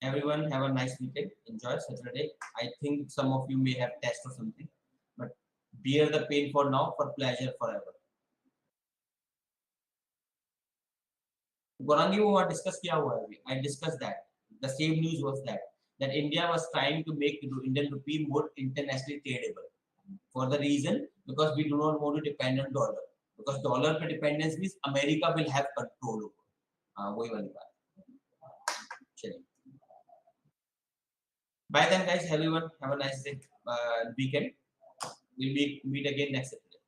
Everyone have a nice weekend. Enjoy Saturday. I think some of you may have test or something, but bear the pain for now, for pleasure forever. Gorangi वो discuss किया हुआ है. I discussed that. The same news was that India was trying to make Indian rupee more internationally tradable. For the reason because we do not want to depend on dollar. Because dollar पे dependence means America will have control over. वही वाली बात. चलिए. Bye then, guys. Everyone, have a nice day, weekend. We'll meet again next Saturday.